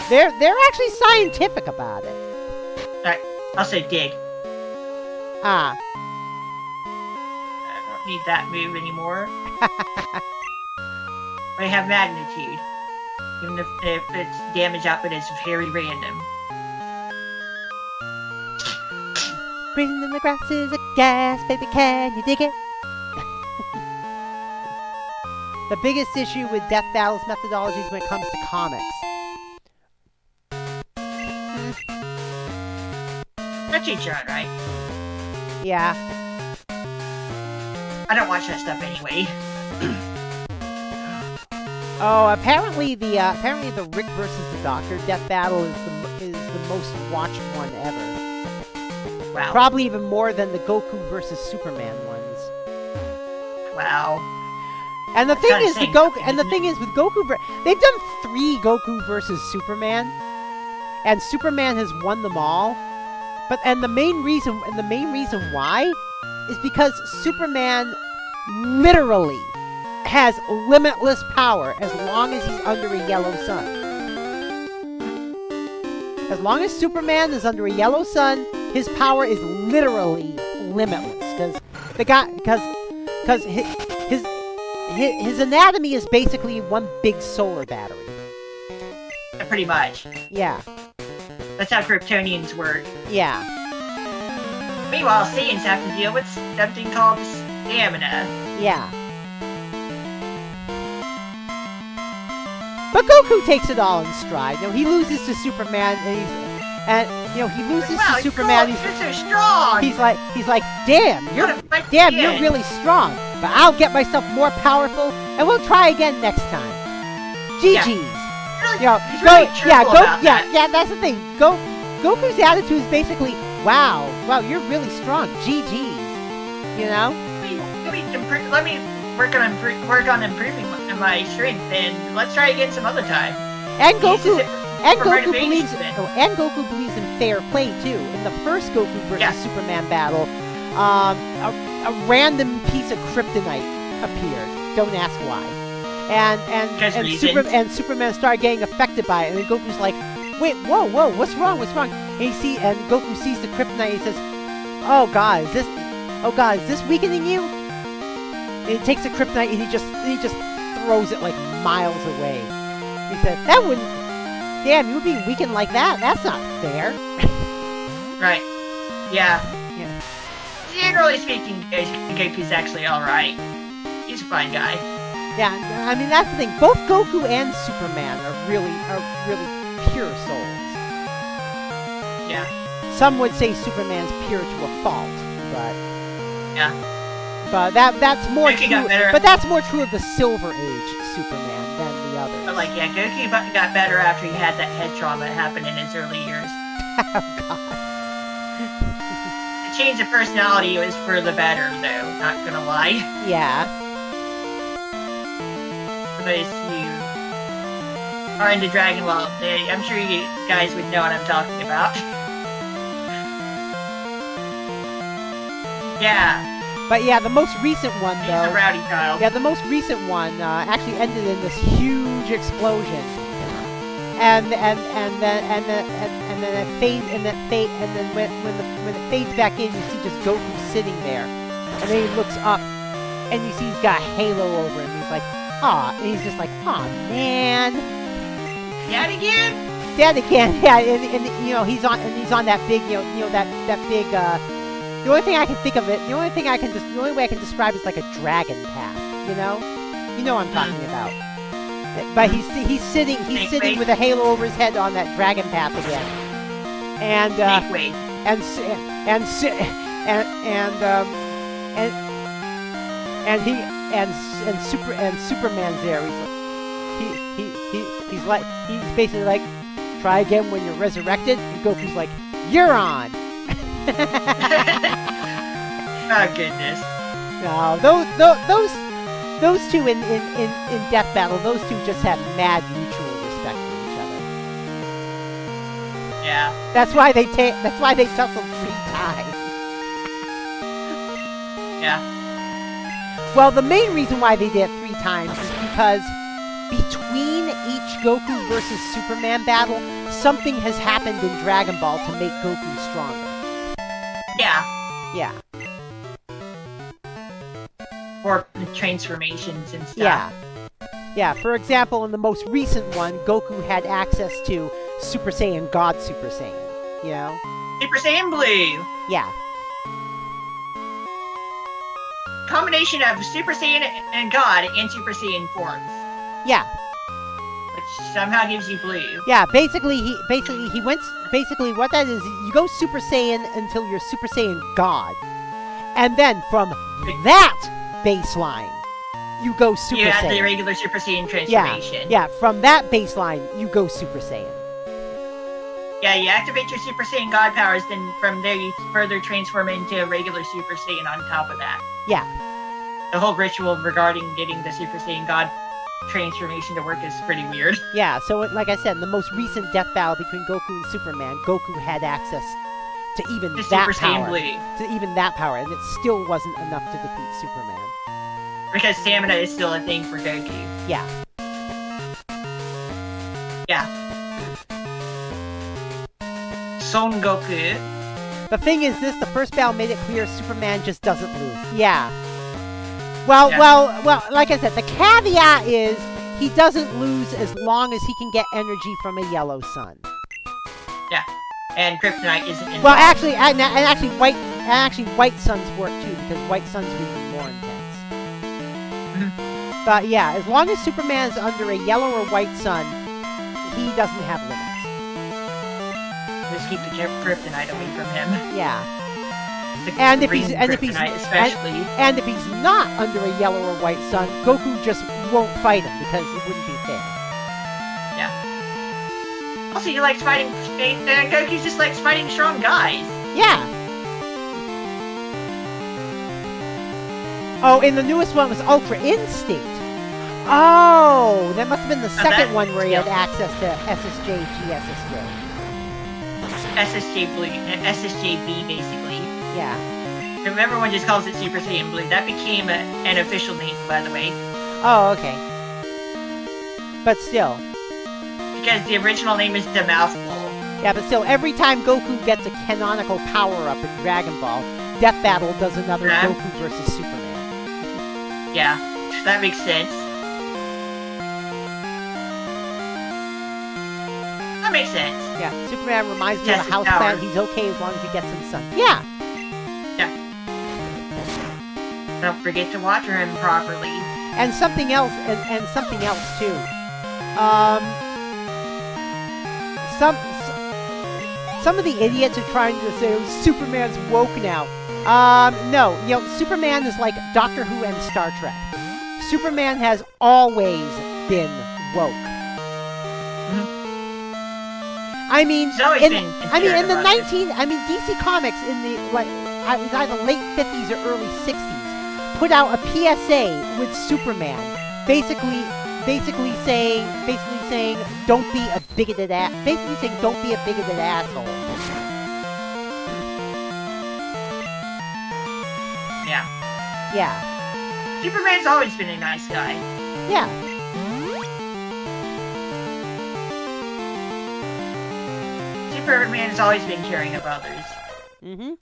they're actually scientific about it. Alright, I'll say dig. Ah. I don't need that move anymore. I have magnitude. Even if its damage output is very random. Breathing in the grass is a gas, baby, can you dig it? The biggest issue with Death Battle's methodologies when it comes to comics. That's each your own, right? Yeah. I don't watch that stuff anyway. Oh, apparently the Rick versus the Doctor Death Battle is the most watched one ever. Wow. Probably even more than the Goku versus Superman ones. Wow. And the thing kinda is, saying the thing is with Goku, they've done 3 Goku versus Superman, and Superman has won them all. And the main reason why is because Superman literally has limitless power as long as he's under a yellow sun. As long as Superman is under a yellow sun, his power is literally limitless. Because his anatomy is basically one big solar battery. Pretty much. Yeah. That's how Kryptonians work. Yeah. Meanwhile, Saiyans have to deal with something called stamina. Yeah. But Goku takes it all in stride. You know, he loses to Superman, and he loses Wow, to Superman. You're so strong. He's like, damn, you're really strong. But I'll get myself more powerful, and we'll try again next time. GG's. Yeah. He's really cheerful about that. That's the thing. Goku's attitude is basically, wow, you're really strong. GG's. You know? Let me work on improving my strength, and let's try again some other time. And He uses Goku, it and for Goku motivation believes, then. and Goku believes in fair play too. In the first Goku versus Yeah. Superman battle, a random piece of kryptonite appeared. Don't ask why. And Superman started getting affected by it, and then Goku's like, "Wait, whoa, what's wrong? And Goku sees the kryptonite. And he says, "Oh God, is this weakening you?" And he takes the kryptonite and he just throws it like miles away. He said, "That wouldn't. Damn, you would be weakened like that? That's not fair." Right. Yeah. Yeah. Generally speaking, Goku's actually alright. He's a fine guy. Yeah, I mean that's the thing. Both Goku and Superman are really pure souls. Yeah. Some would say Superman's pure to a fault, but Yeah. But that's more Goku true. got better. But that's more true of the Silver Age Superman than the others. But Goku got better after he had that head trauma that happened in his early years. Oh God. The change of personality was for the better, though. Not gonna lie. Yeah. For those who are into Dragon Ball, I'm sure you guys would know what I'm talking about. Yeah. But yeah, the most recent one He's though. a rowdy child. Yeah, the most recent one actually ended in this huge explosion, and then it fades, and then when it fades back in, you see just Goku sitting there, and then he looks up, and you see he's got a halo over him. He's like, "Aw," and he's just like, "Aw, man, Dad again? Dad again." Yeah, and he's on that big, that big. The only thing I can think of it, the only way I can describe is like a dragon path. You know what I'm talking about. But he's sitting with a halo over his head on that dragon path again, and Superman's there. He's basically like, "Try again when you're resurrected," and Goku's like, "You're on." Oh goodness. No, those two in death battle, those two just have mad mutual respect for each other. Yeah. That's why they tussle 3 times. Yeah. Well, the main reason why they did it 3 times is because between each Goku versus Superman battle, something has happened in Dragon Ball to make Goku stronger. Yeah. Yeah. Or transformations and stuff. Yeah. Yeah, for example, in the most recent one, Goku had access to Super Saiyan God Super Saiyan, you know? Super Saiyan Blue. Yeah. Combination of Super Saiyan and God and Super Saiyan forms. Yeah. Which somehow gives you blue. Yeah, basically what that is, you go Super Saiyan until you're Super Saiyan God. And then from that baseline, you go Super You Saiyan. have the regular Super Saiyan transformation. Yeah, from that baseline, you go Super Saiyan. Yeah, you activate your Super Saiyan God powers, then from there you further transform into a regular Super Saiyan on top of that. Yeah. The whole ritual regarding getting the Super Saiyan God transformation to work is pretty weird. Yeah, so like I said, in the most recent death battle between Goku and Superman, Goku had access to even The that Super Saiyan power. Blue. To even that power, and it still wasn't enough to defeat Superman. Because stamina is still a thing for Goku. Yeah. Yeah. Son Goku. The thing is this, the first battle made it clear Superman just doesn't lose. Yeah. Well, like I said, the caveat is he doesn't lose as long as he can get energy from a yellow sun. Yeah. And Kryptonite isn't involved. Well, actually, white suns work too, because white suns are even more intense. But yeah, as long as Superman's under a yellow or white sun, he doesn't have limits. Just keep the Kryptonite away from him. Yeah. The And if green he's Kryptonite especially. and if he's not under a yellow or white sun, Goku just won't fight him because it wouldn't be fair. Also, he likes fighting. Goku just likes fighting strong guys. Yeah. Oh, and the newest one was Ultra Instinct. Oh, that must have been the second one where he had access to SSJ, GSSJ. SSJ Blue, SSJB basically. Yeah. Remember, everyone just calls it Super Saiyan Blue. That became an official name, by the way. Oh, okay. But still. Because the original name is the Mouthful. Yeah, but still, every time Goku gets a canonical power-up in Dragon Ball, Death Battle does another Goku versus Superman. Yeah, that makes sense. That makes sense. Yeah, Superman reminds me of a houseplant. He's okay as long as he gets some sun. Yeah. Yeah. Don't forget to water him properly. And something else, and something else too. Some of the idiots are trying to say, oh, Superman's woke now. No, you know, Superman is like Doctor Who and Star Trek. Superman has always been woke. I mean, in the DC Comics in the it was either late 50s or early 60s, put out a PSA with Superman, basically saying, don't be a bigoted asshole. Yeah. Yeah. Superman's always been a nice guy. Yeah. Superman has always been caring of others. Mm-hmm.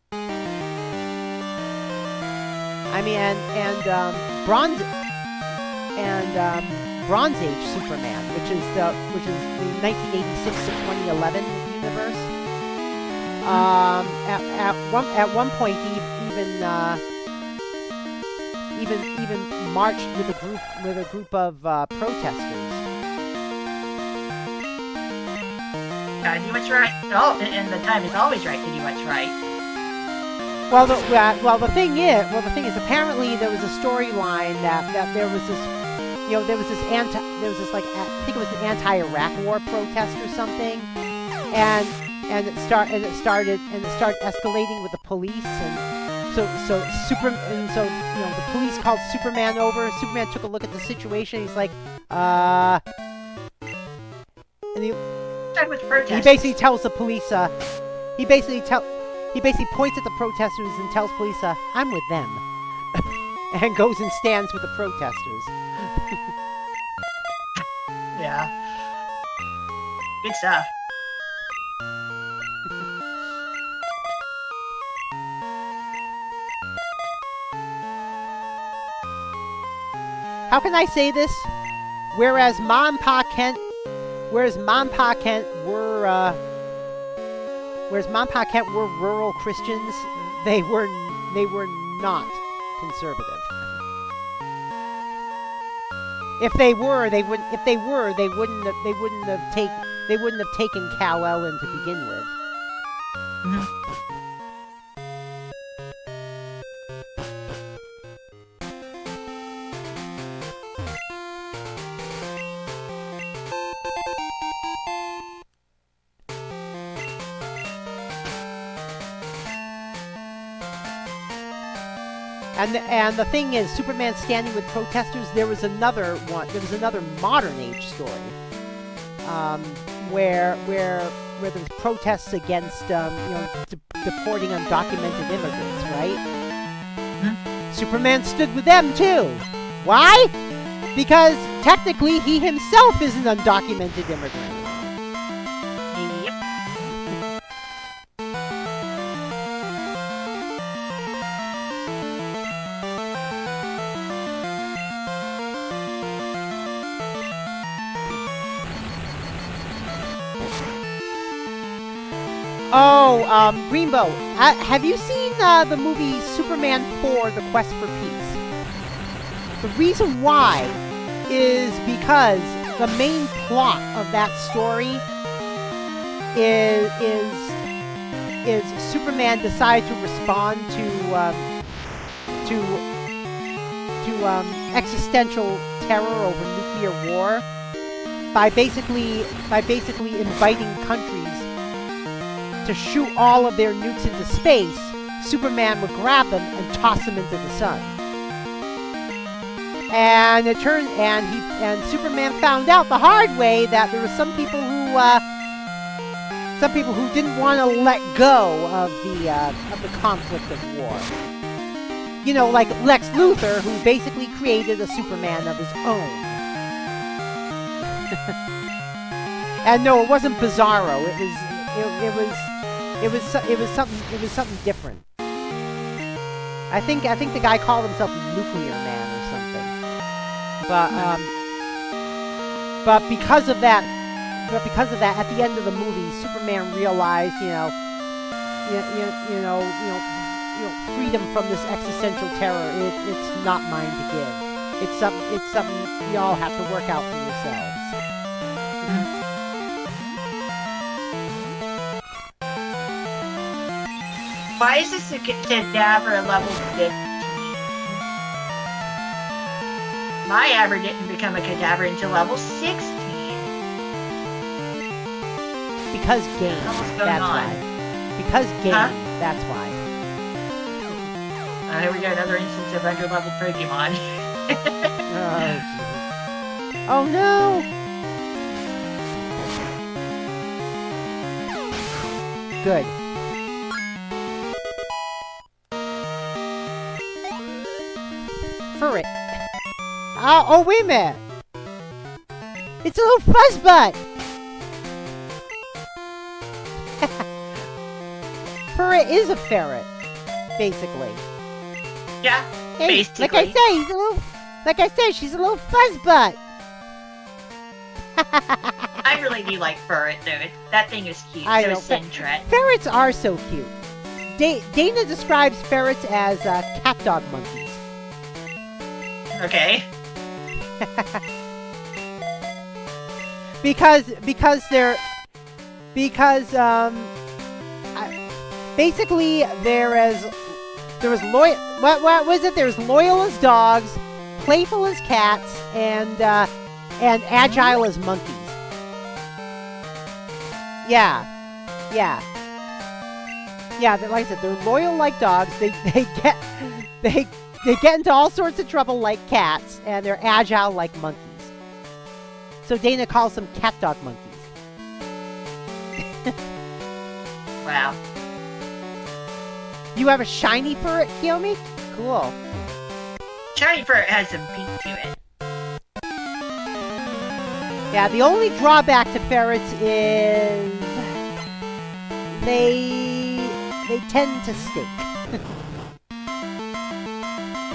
I mean, and Bronze Age Superman, which is the 1986 to 2011 universe. At one point, even marched with a group of protesters. Gotta do what's right. Oh, and the time is always right to do what's right. Well, the thing is, apparently there was a storyline that there was this, you know, there was this I think it was an anti-Iraq war protest or something, and it started escalating with the police, and so you know, the police called Superman over. Superman took a look at the situation. He's like, and he basically tells the police, he basically points at the protesters and tells police, I'm with them. And goes and stands with the protesters. Yeah. Good stuff. How can I say this? Whereas Mom and Pa Kent were rural Christians, they were not conservative. If they wouldn't have taken Kal-El to begin with. Mm-hmm. And the thing is, Superman standing with protesters. There was another modern age story, where there was protests against deporting undocumented immigrants. Right? Mm-hmm. Superman stood with them too. Why? Because technically he himself is an undocumented immigrant. Oh, Greenbow, have you seen the movie Superman 4, The Quest for Peace? The reason why is because the main plot of that story is Superman decided to respond to existential terror over nuclear war by basically inviting countries to shoot all of their nukes into space, Superman would grab them and toss them into the sun. And and Superman found out the hard way that there were some people who didn't want to let go of the conflict of war. You know, like Lex Luthor, who basically created a Superman of his own. And no, it wasn't Bizarro. It was something different. I think the guy called himself Nuclear Man or something. But because of that, at the end of the movie, Superman realized, freedom from this existential terror. It's not mine to give. It's something y'all have to work out for yourselves. Why is this a cadaver level 15? My Abber didn't become a cadaver until level 16. Because game. That's why. Because game. Huh? That's why. Here we go, another instance of under-level Pokemon. Oh no! Good. Furret. Oh, wait a minute! It's a little fuzzbutt! Furret is a ferret, basically. Yeah, Hey, basically. like I say, she's a little fuzzbutt. I really do like Furret, though. That thing is cute. I So know, is Sentret. Ferrets are so cute. Dana describes ferrets as cat dog monkeys. Okay. because basically there was loyal. What was it? There's loyal as dogs, playful as cats, and agile as monkeys. Yeah. Like I said, they're loyal like dogs. They get into all sorts of trouble like cats, and they're agile like monkeys. So Dana calls them cat dog monkeys. Wow. You have a shiny ferret, Kiyomi? Cool. Shiny Furret has some pink to it. Yeah, the only drawback to ferrets is they tend to stink.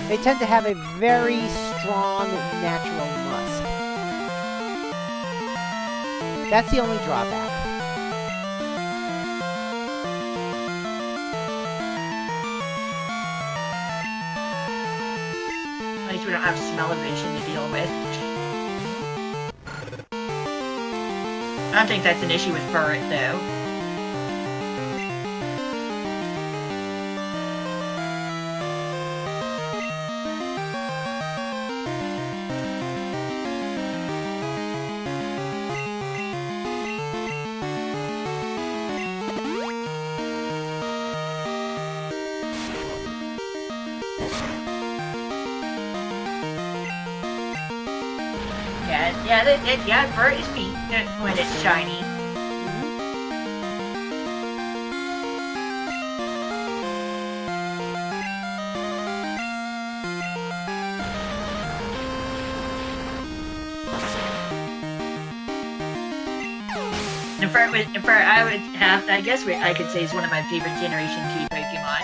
They tend to have a very strong natural musk. That's the only drawback. At least we don't have smell-o-vision to deal with. I don't think that's an issue with Furret, though. Yeah, Furret is pink when it's shiny. And Furret, I would have, I guess I could say is one of my favorite Generation 2 Pokemon.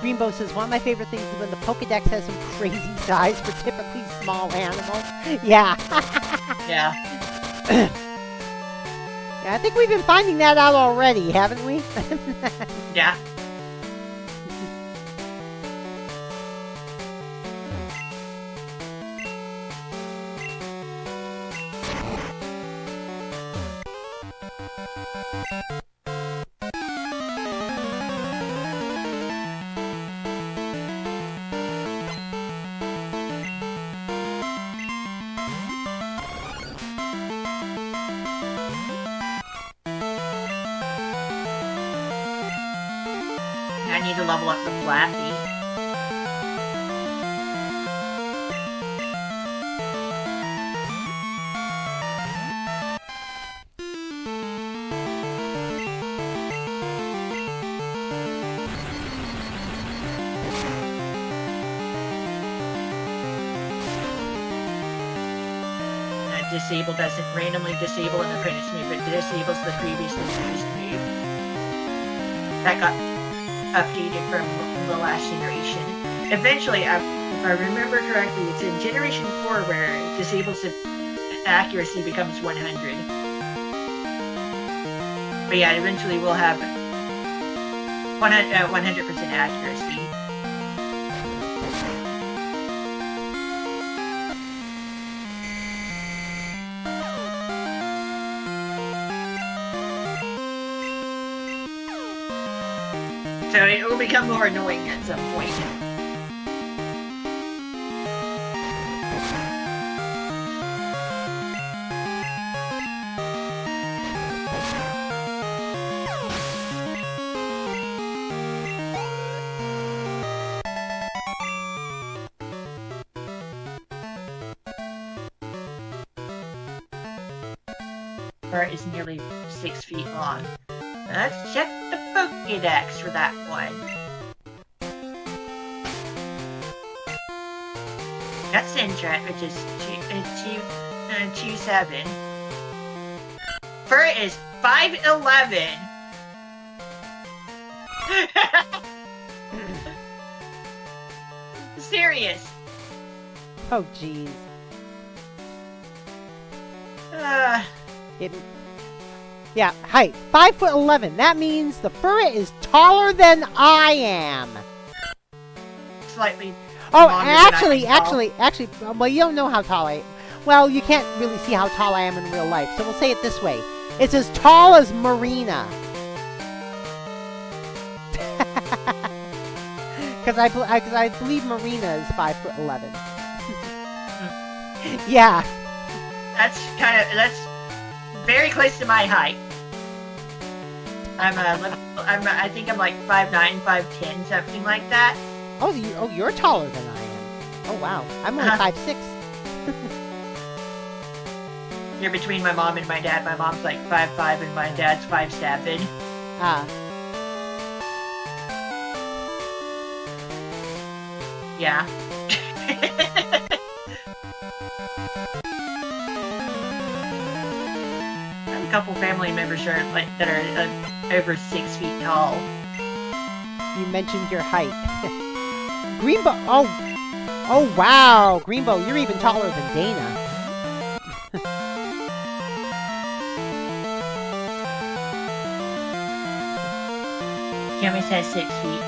Greenbow says, one of my favorite things is when the Pokedex has some crazy size for typically small animals. Yeah. Yeah. Yeah, I think we've been finding that out already, haven't we? Yeah. I need to level up the Flappy. Disable doesn't randomly disable an apprentice move, it disables the previously used move. That got updated from the last generation. Eventually, if I remember correctly, it's in Generation 4 where it disables the accuracy becomes 100. But yeah, eventually we'll have 100% accuracy. So it will become more annoying at some point. Part is nearly 6 feet long. Let's check the Pokédex for that one. That's Sentret, which is 2.7. Fur is 5'11". Serious. Oh, jeez. Yeah, height 5'11". That means the furret is taller than I am. Slightly. Oh, actually, well, you don't know how tall I am. Well, you can't really see how tall I am in real life, so we'll say it this way. It's as tall as Marina. Because I believe Marina is 5'11". Yeah. That's very close to my height. I think I'm like 5'9", 5'10", something like that. Oh, you're taller than I am. Oh wow, I'm only 5'6". You're between my mom and my dad. My mom's like 5'5" and my dad's 5'7". Ah. Yeah. I have a couple family members that are over 6 feet tall. You mentioned your height. Greenbow. Oh wow, Greenbow, you're even taller than Dana. Jeremy says 6 feet.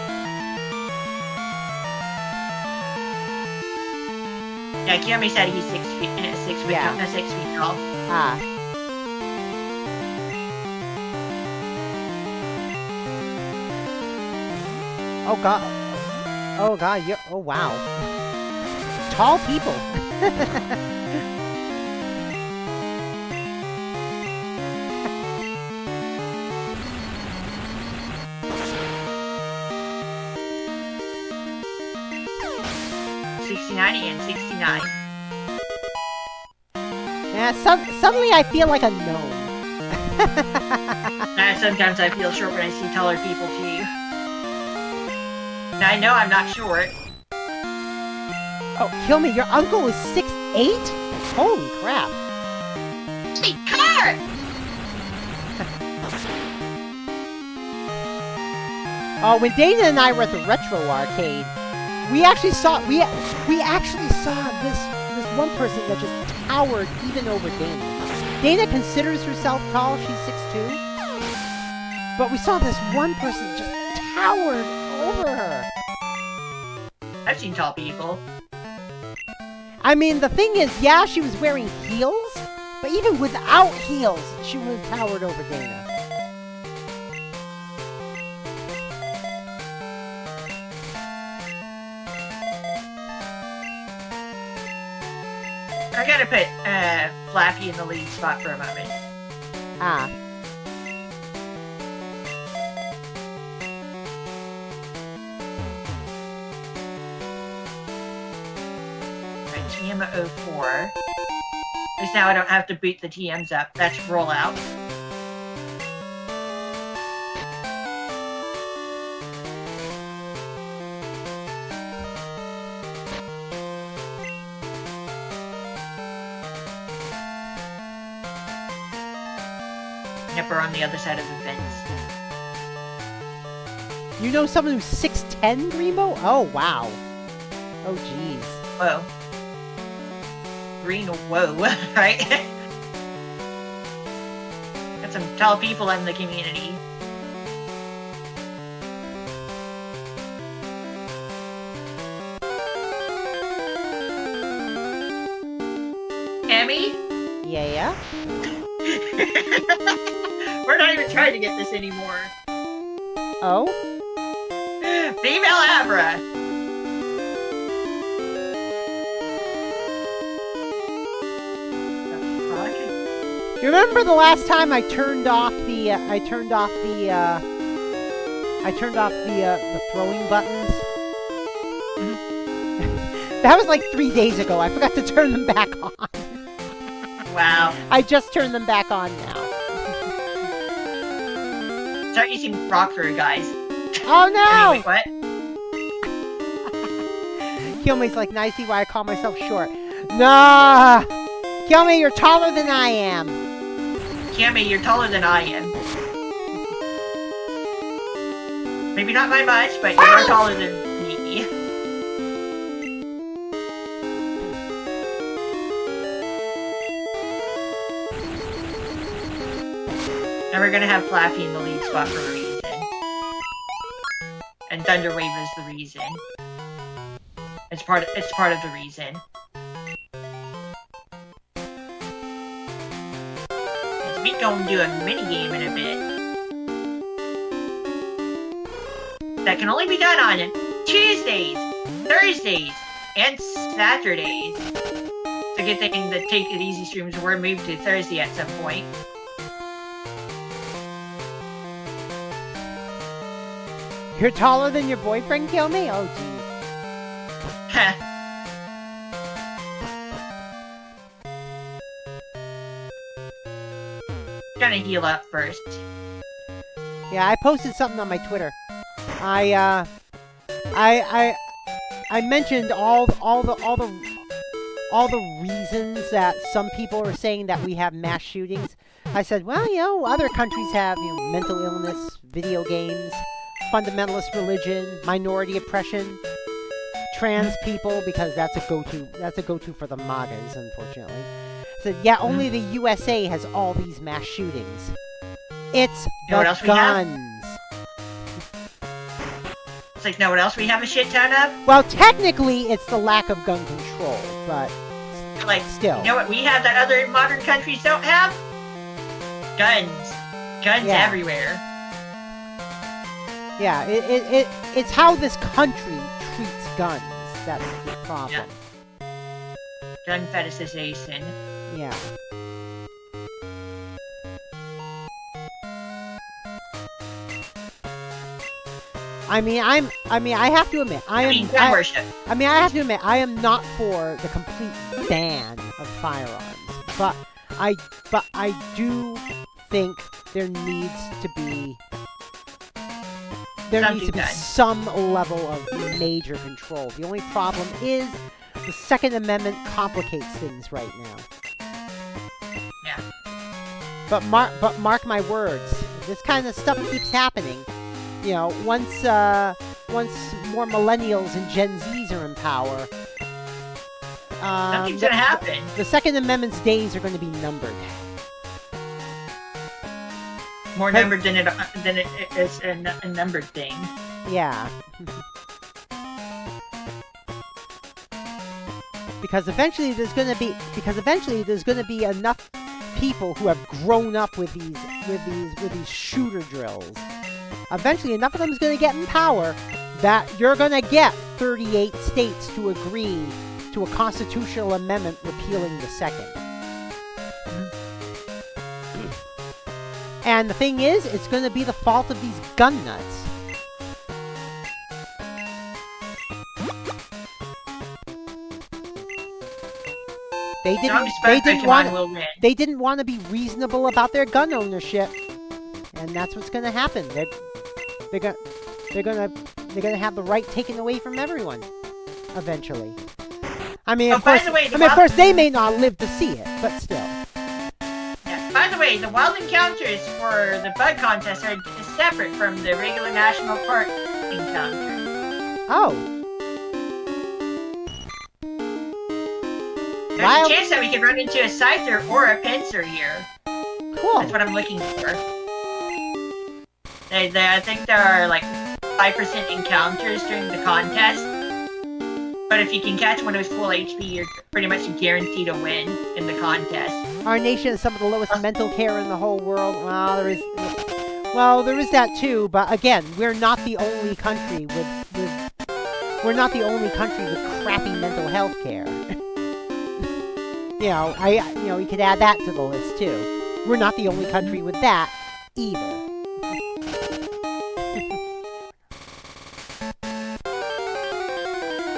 Yeah, Kiyomi said he's 6 feet. 6 feet. Yeah. 6 feet tall. Ah. Oh god. Oh god. Oh wow. Tall people. And 69. Yeah, suddenly I feel like a gnome. Sometimes I feel short when I see taller people too. Now I know I'm not short. Oh, kill me! Your uncle is 6'8"? Holy crap! Sweet car! Oh, when Dana and I were at the Retro Arcade, we actually saw this one person that just towered even over Dana. Dana considers herself tall; she's 6'2". But we saw this one person that just towered over her. I've seen tall people. I mean, the thing is, yeah, she was wearing heels, but even without heels, she would have towered over Dana. I gotta put Flappy in the lead spot for a moment. Ah. TM04. Because now I don't have to boot the TMs up. That's rollout. Nipper on the other side of the fence. You know someone who's 6'10", Greenbow? Oh, wow. Oh, jeez. Whoa. Green, whoa, right? Got some tall people in the community. Emmy? Yeah? We're not even trying to get this anymore. Oh? Female Abra. You remember the last time I turned off the throwing buttons? That was like 3 days ago. I forgot to turn them back on. Wow. I just turned them back on now. Start using Rockford, guys. Oh no! Wait, what? Kilme's like, now I see why I call myself short. Nah! Kilme, you're taller than I am. Cammy, you're taller than I am. Maybe not by much, but you're taller than me. And we're gonna have Flappy in the lead spot for a reason. And Thunderwave is the reason. It's part of the reason. We gonna do a mini game in a bit. That can only be done on Tuesdays, Thursdays, and Saturdays. It's a good thing that Take It Easy streams were moved to Thursday at some point. You're taller than your boyfriend, Kilme? Oh, geez. Gonna heal up first. Yeah, I posted something on my Twitter. I mentioned all the reasons that some people are saying that we have mass shootings. I said, well, you know, other countries have, you know, mental illness, video games, fundamentalist religion, minority oppression, trans people, because that's a go-to for the MAGAs, unfortunately. I said, yeah, only the USA has all these mass shootings. It's the guns. It's like, know what else we have a shit ton of? Well, technically, it's the lack of gun control, but like, still. You know what we have that other modern countries don't have? Guns. Guns everywhere. Yeah, it's how this country treats guns. That's the problem. Yeah. Gun fetishization. Yeah. I have to admit, I have to admit, I am not for the complete ban of firearms, but I do think there needs to be some level of major control. The only problem is the Second Amendment complicates things right now. Yeah. But mark my words, this kind of stuff keeps happening. You know, once more millennials and Gen Zs are in power, something's gonna happen. The Second Amendment's days are going to be numbered. More numbered than it is a numbered thing. Yeah. Because eventually there's going to be enough people who have grown up with these shooter drills. Eventually, enough of them is going to get in power that you're going to get 38 states to agree to a constitutional amendment repealing the second. And the thing is, it's going to be the fault of these gun nuts. They Strongest didn't Pokemon want will win. they didn't want to be reasonable about their gun ownership, and that's what's going to happen. They're gonna have the right taken away from everyone eventually. I mean, of course, by the way, of course, they may not live to see it, but still. Yeah. By the way, the wild encounters for the bug contest are separate from the regular national park encounters. Oh. There's a chance that we could run into a Scyther or a Pinsir here. Cool. That's what I'm looking for. I think there are like 5% encounters during the contest. But if you can catch one with full HP, you're pretty much guaranteed a win in the contest. Our nation has some of the lowest mental care in the whole world. Well, there is that too. But again, we're not the only country with crappy mental health care. We could add that to the list too. We're not the only country with that either.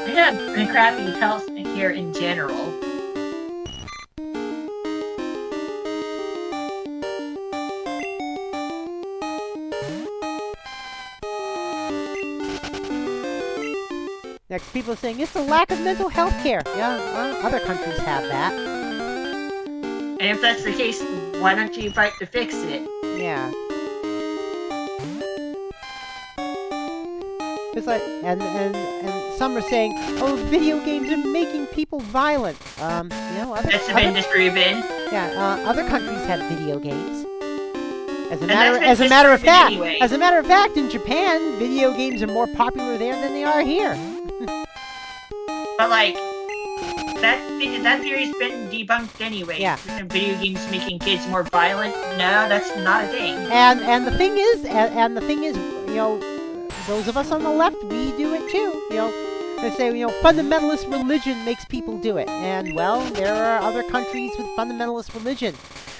We have crappy health care in general. Next, people are saying it's the lack of mental health care. Yeah, well, other countries have that. And if that's the case, why don't you fight to fix it? Yeah. It's like, and some are saying, oh, video games are making people violent. That's been disproven. Yeah, other countries have video games. As a that's matter of fact, anyway. in Japan, video games are more popular there than they are here. But like, that theory's been debunked anyway. Yeah. Video games making kids more violent? No, that's not a thing. And the thing is, those of us on the left, we do it too. They say, fundamentalist religion makes people do it. And, well, there are other countries with fundamentalist religion.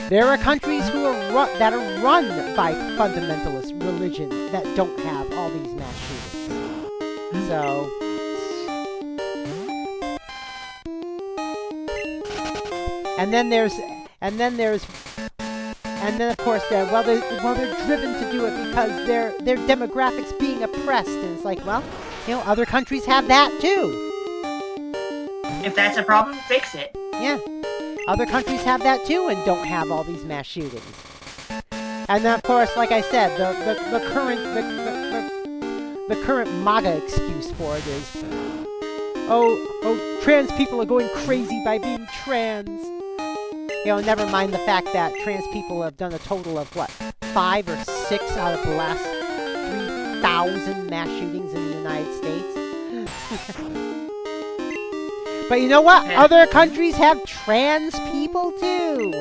There are countries that are run by fundamentalist religion that don't have all these mass shootings. So... And then of course, they're driven to do it because their demographics being oppressed, and it's like, well, other countries have that too. If that's a problem, fix it. Yeah, other countries have that too, and don't have all these mass shootings. And then, of course, like I said, the current MAGA excuse for it is, oh, trans people are going crazy by being trans. Never mind the fact that trans people have done a total of, 5 or 6 out of the last 3,000 mass shootings in the United States. But you know what? Yeah. Other countries have trans people too.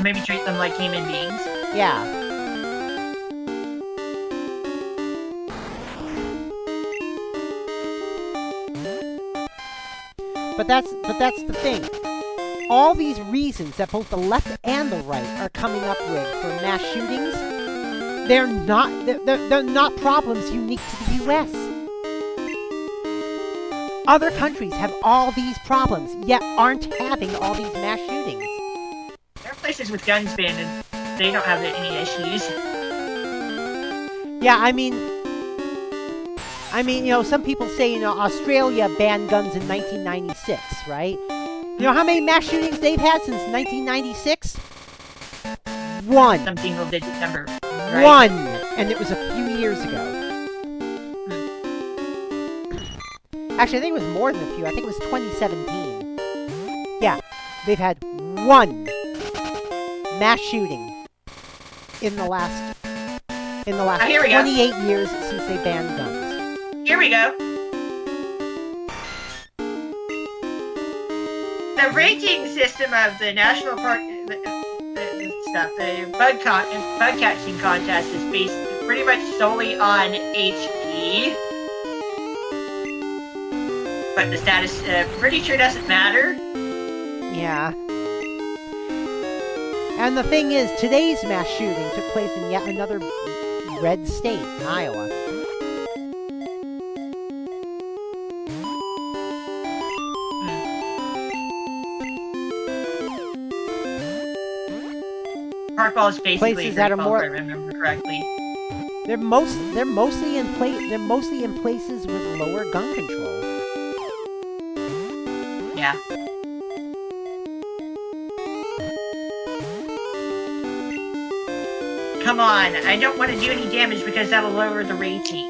Maybe treat them like human beings. Yeah. But that's the thing. All these reasons that both the left and the right are coming up with for mass shootings, they're not problems unique to the US. Other countries have all these problems, yet aren't having all these mass shootings. There are places with guns banned and they don't have any issues. Yeah, I mean, some people say, Australia banned guns in 1996, right? You know how many mass shootings they've had since 1996? 1. Some single-digit number, right? 1! And it was a few years ago. Actually, I think it was more than a few. I think it was 2017. Yeah, they've had 1 mass shooting in the last 28 years since they banned guns. Here we go. The rating system of the national park, the bug catching contest is based pretty much solely on HP. But the status, pretty sure doesn't matter. Yeah. And the thing is, today's mass shooting took place in yet another red state, Iowa. Parkball is basically a places that great are ball, more. if I remember correctly. They're mostly in places with lower gun control. Yeah. Come on, I don't want to do any damage because that'll lower the rating.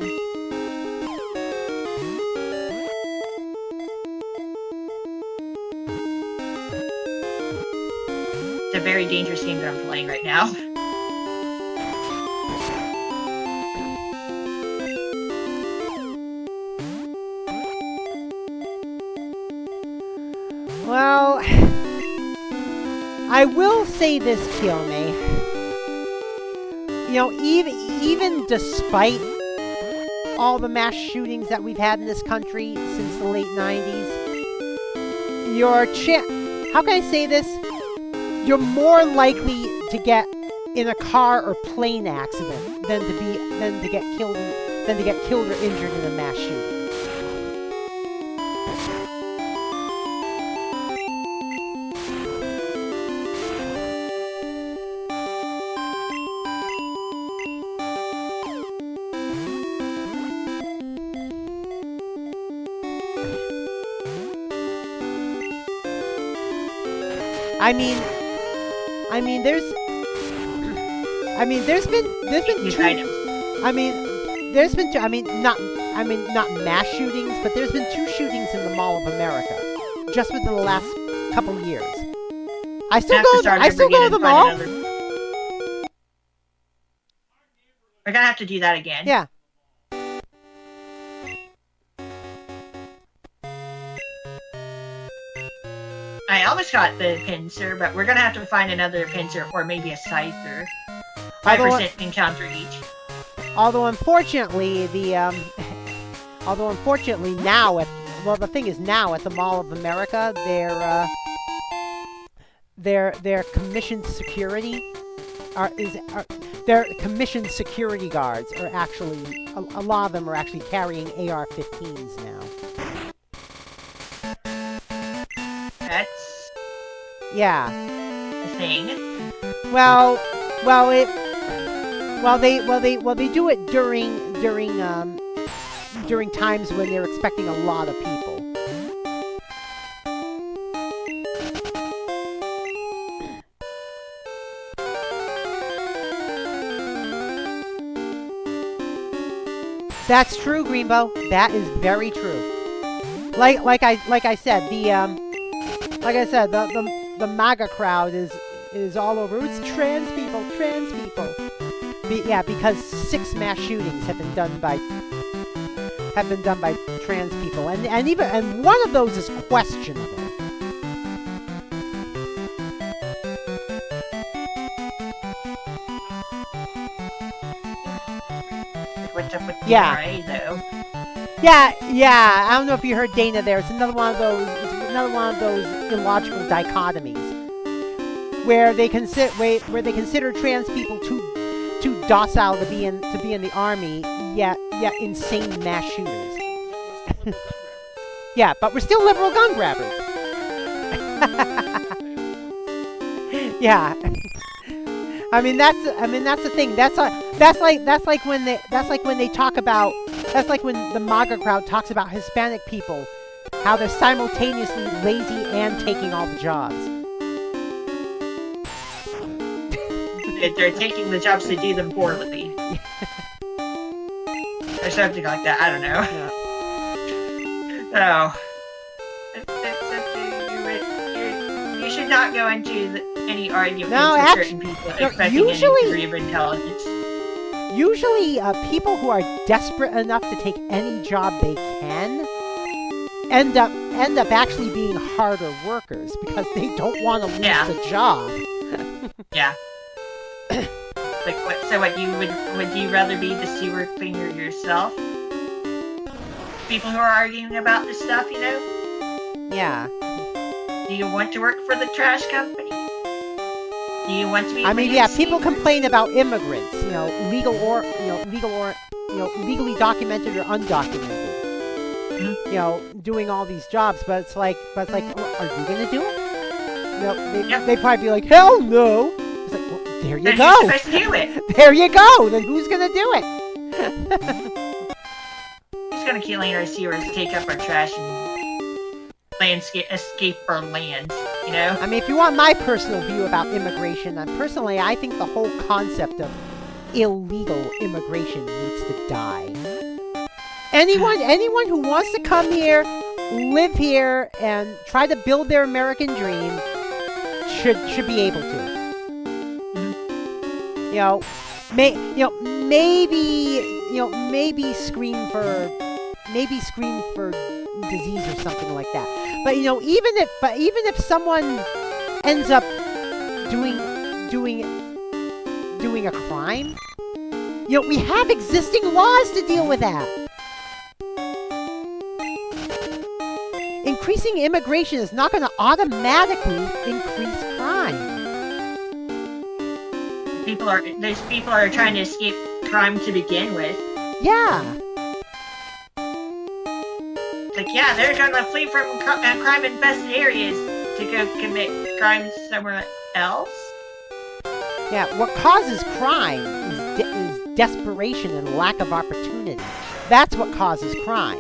It's a very dangerous game that I'm playing right now. Well, I will say this, Kiyomi. You know, even despite all the mass shootings that we've had in this country since the late 90s, how can I say this? You're more likely to get in a car or plane accident than to get killed or injured in a mass shooting. Not mass shootings, but there's been 2 shootings in the Mall of America just within the last couple years. I still go to the mall. We're gonna have to do that again. Yeah. I almost got the pincer, but we're gonna have to find another pincer or maybe a scyther. 5% encounter each. Although unfortunately now the thing is now at the Mall of America, their commissioned security their commissioned security guards are actually a lot of them are actually carrying AR-15s now. That's yeah. a thing. They do it during times when they're expecting a lot of people. That's true, Greenbow. That is very true. Like I said, the MAGA crowd is all over. It's trans people. Because 6 mass shootings have been done by trans people, and one of those is questionable. What's up with the Yeah. RA, though? Yeah. I don't know if you heard Dana there. It's another one of those illogical dichotomies where they consider trans people too docile to be in the army, yet insane mass shooters. Yeah, but we're still liberal gun grabbers. Yeah. That's the thing. That's like when the MAGA crowd talks about Hispanic people, how they're simultaneously lazy and taking all the jobs. They're taking the jobs to do them poorly. Or something like that. I don't know. Yeah. So, you should not go into any arguments with certain people expecting any degree of intelligence. Usually, people who are desperate enough to take any job they can end up actually being harder workers because they don't want to lose the job. Yeah. Like what? So what? Would you rather be the sewer cleaner yourself? People who are arguing about this stuff, you know? Yeah. Do you want to work for the trash company? Do you want to be? People complain about immigrants, legally documented or undocumented, doing all these jobs. But it's like, are you gonna do it? They'd probably be like, hell no. It's like, well, There you Then go. who's supposed to do it? There you go. Then who's gonna do it? Who's gonna kill our seawers, take up our trash, and escape our lands? You know? I mean, if you want my personal view about immigration, personally, I think the whole concept of illegal immigration needs to die. Anyone who wants to come here, live here, and try to build their American dream should be able to. You know, maybe scream for disease or something like that. But even if someone ends up doing a crime, we have existing laws to deal with that. Increasing immigration is not going to automatically increase crime. Those people are trying to escape crime to begin with. Yeah. Like, yeah, they're trying to flee from crime-infested areas to go commit crimes somewhere else. Yeah, what causes crime is desperation and lack of opportunity. That's what causes crime.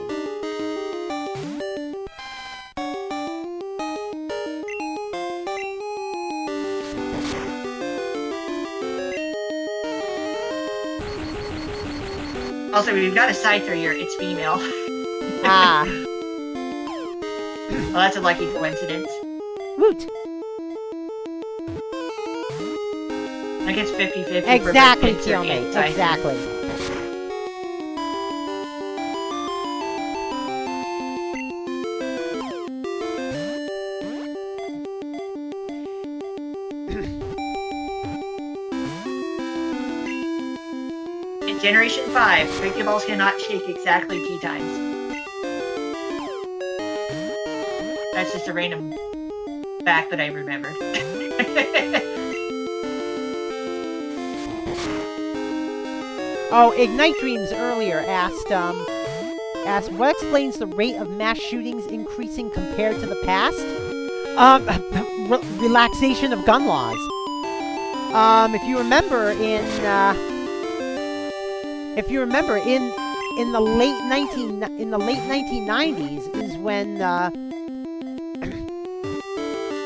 Also, we've got a scyther here. It's female. Ah. Well, that's a lucky coincidence. Woot. Like it's 50-50. Exactly, Tiomate. Exactly. In Generation 5, Pokeballs cannot shake exactly 2 times. That's just a random fact that I remembered. Oh, Ignite Dreams earlier asked what explains the rate of mass shootings increasing compared to the past? Relaxation of gun laws. If you remember in the late 1990s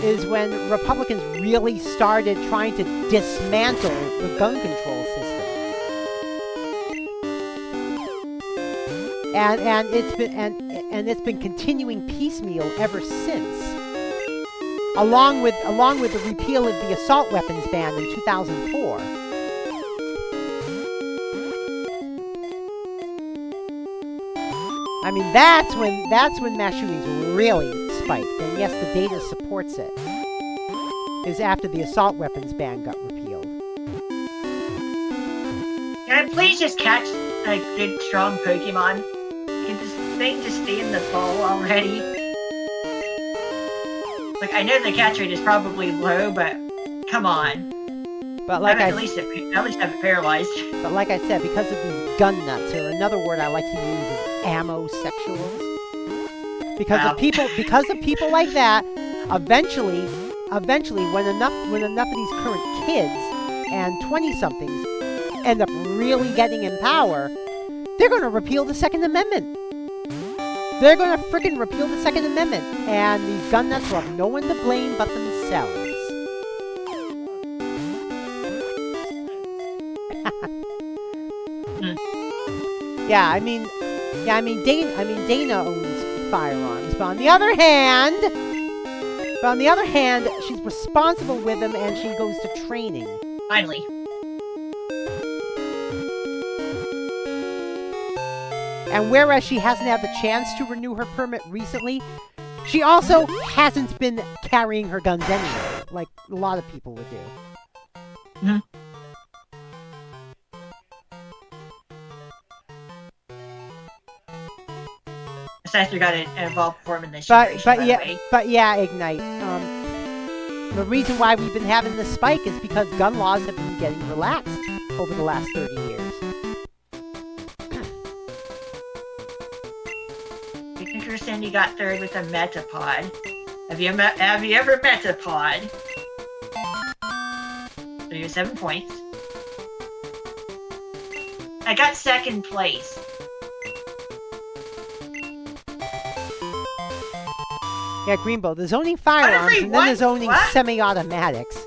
is when Republicans really started trying to dismantle the gun control system. And it's been continuing piecemeal ever since. Along with the repeal of the assault weapons ban in 2004. I mean, that's when mass shootings really spiked, and yes, the data supports it. Is after the assault weapons ban got repealed. Can I please just catch a good, strong Pokemon? Can this thing just stay in the bowl already? Like, I know the catch rate is probably low, but come on. But like at least have it paralyzed. But like I said, because of these gun nuts, or another word I like to use is ammo-sexuals. Because of people like that, eventually, when enough of these current kids and 20-somethings end up really getting in power, they're going to repeal the Second Amendment. They're going to freaking repeal the Second Amendment, and these gun nuts will have no one to blame but themselves. Yeah, I mean, Dana owns firearms, but on the other hand, she's responsible with them, and she goes to training. Finally. And whereas she hasn't had the chance to renew her permit recently, she also hasn't been carrying her guns anyway, like a lot of people would do. Mm-hmm. Assessor got an involved form in this generation, but yeah, Ignite. The reason why we've been having this spike is because gun laws have been getting relaxed over the last 30 years. Signature Cindy got third with a Metapod. Have you ever met a pod? you have 7 points. I got 2nd place. Yeah, Greenbow. There's owning firearms, and then there's owning What? semi-automatics.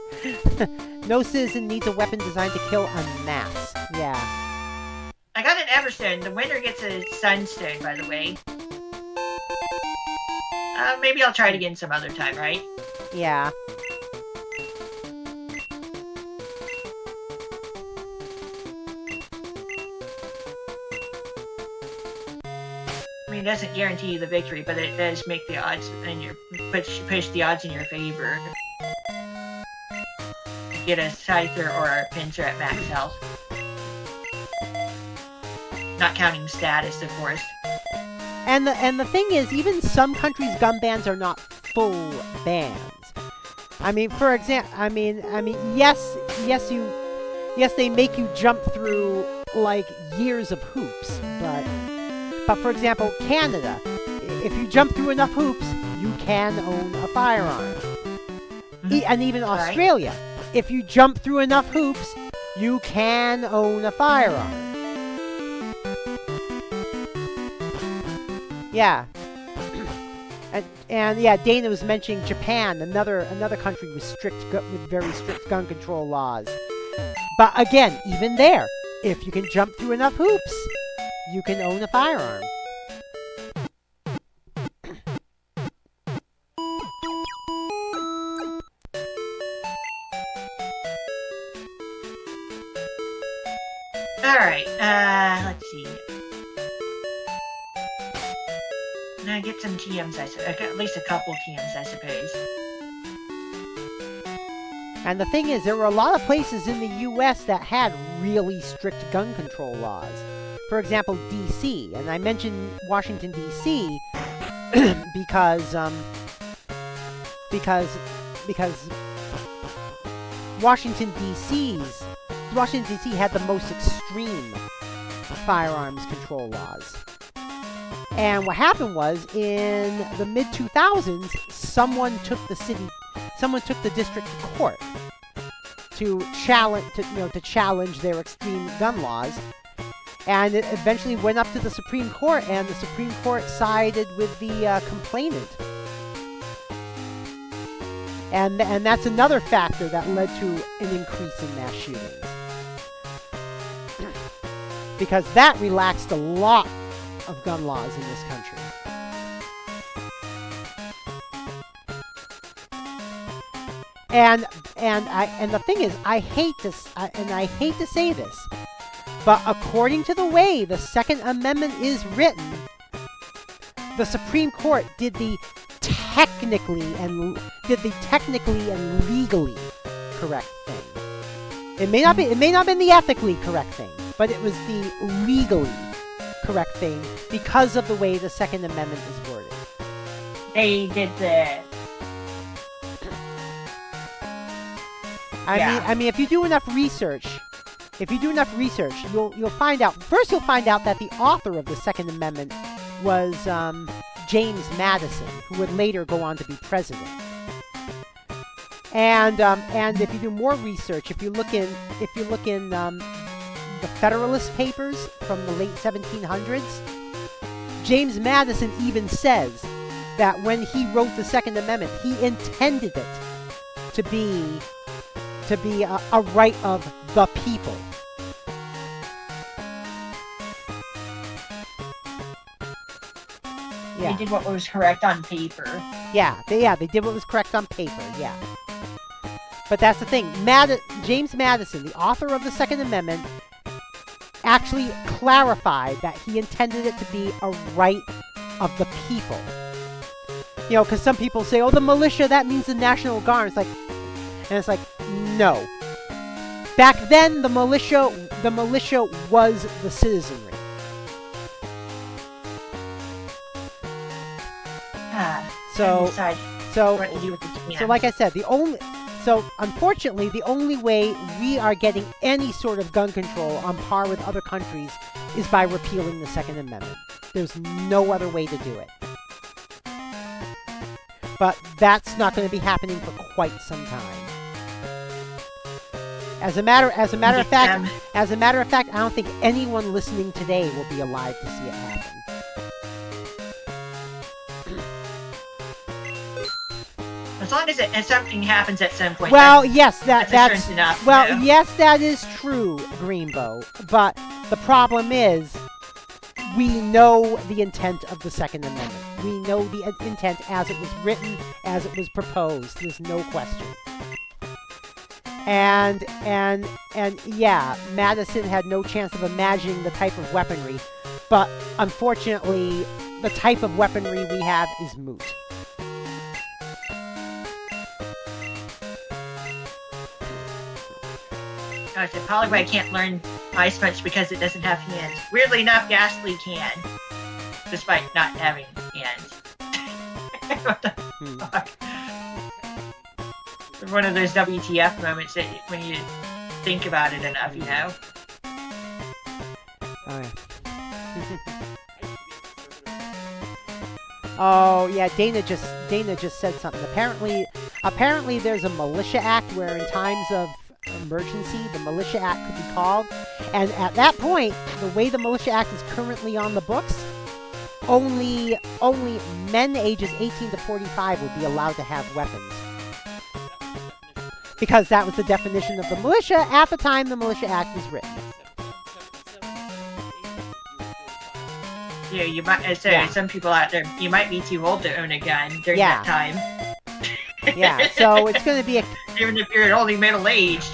No citizen needs a weapon designed to kill en masse. Yeah. I got an Everstone. The winner gets a Sunstone, by the way. Maybe I'll try it again some other time, right? Yeah. I mean, it doesn't guarantee you the victory, but it does make the odds in your push the odds in your favor. Get a Scyther or a Pinsir at max health. Not counting status, of course. And the thing is, even some countries' gun bans are not full bans. I mean, for example, yes, they make you jump through like years of hoops, but for example, Canada, if you jump through enough hoops, you can own a firearm. And even Australia, if you jump through enough hoops, you can own a firearm. Yeah. And yeah, Dana was mentioning Japan, another country with very strict gun control laws. But again, even there, if you can jump through enough hoops, you can own a firearm. Alright, let's see. Now get some TMs, at least a couple TMs, I suppose. And the thing is, there were a lot of places in the U.S. that had really strict gun control laws. For example, D.C. And I mentioned Washington, D.C. because Washington, D.C. had the most extreme firearms control laws. And what happened was, in the mid-2000s, someone took the district to court to challenge their extreme gun laws, and it eventually went up to the Supreme Court, and the Supreme Court sided with the complainant. And that's another factor that led to an increase in mass shootings, because that relaxed a lot of gun laws in this country. And the thing is, I hate to say this, but according to the way the Second Amendment is written, the Supreme Court did the technically and legally correct thing. It may not have been the ethically correct thing, but it was the legally correct thing because of the way the Second Amendment is worded. They did the... I mean, if you do enough research, you'll find out. First, you'll find out that the author of the Second Amendment was James Madison, who would later go on to be president. And if you do more research, if you look in the Federalist Papers from the late 1700s, James Madison even says that when he wrote the Second Amendment, he intended it to be a right of the people. Yeah. They did what was correct on paper. Yeah, they did what was correct on paper, yeah. But that's the thing. James Madison, the author of the Second Amendment, actually clarified that he intended it to be a right of the people. You know, because some people say, oh, the militia, that means the National Guard. And it's like, no. Back then, the militia was the citizenry. So like I said, unfortunately, the only way we are getting any sort of gun control on par with other countries is by repealing the Second Amendment. There's no other way to do it. But that's not going to be happening for quite some time. As a matter of fact, Um, I don't think anyone listening today will be alive to see it happen. As long as something happens at some point. Well, yes, that's assurance enough. well, you know? yes, that is true, Greenbow. But the problem is, we know the intent of the Second Amendment. We know the intent as it was written, as it was proposed. There's no question. And yeah, Madison had no chance of imagining the type of weaponry, but unfortunately, the type of weaponry we have is moot. I said, probably why I can't learn Ice Punch because it doesn't have hands. Weirdly enough, Ghastly can, despite not having hands. What the fuck? One of those WTF moments that when you think about it enough, you know? Oh yeah. Oh yeah, Dana just said something. Apparently there's a militia act where in times of emergency the militia act could be called, and at that point, the way the militia act is currently on the books, only men ages 18 to 45 would be allowed to have weapons. Because that was the definition of the militia at the time the militia act was written. Yeah, you might. So Yeah. some people out there, you might be too old to own a gun during Yeah. that time. Yeah, so it's going to be a... Even if you're only middle-aged.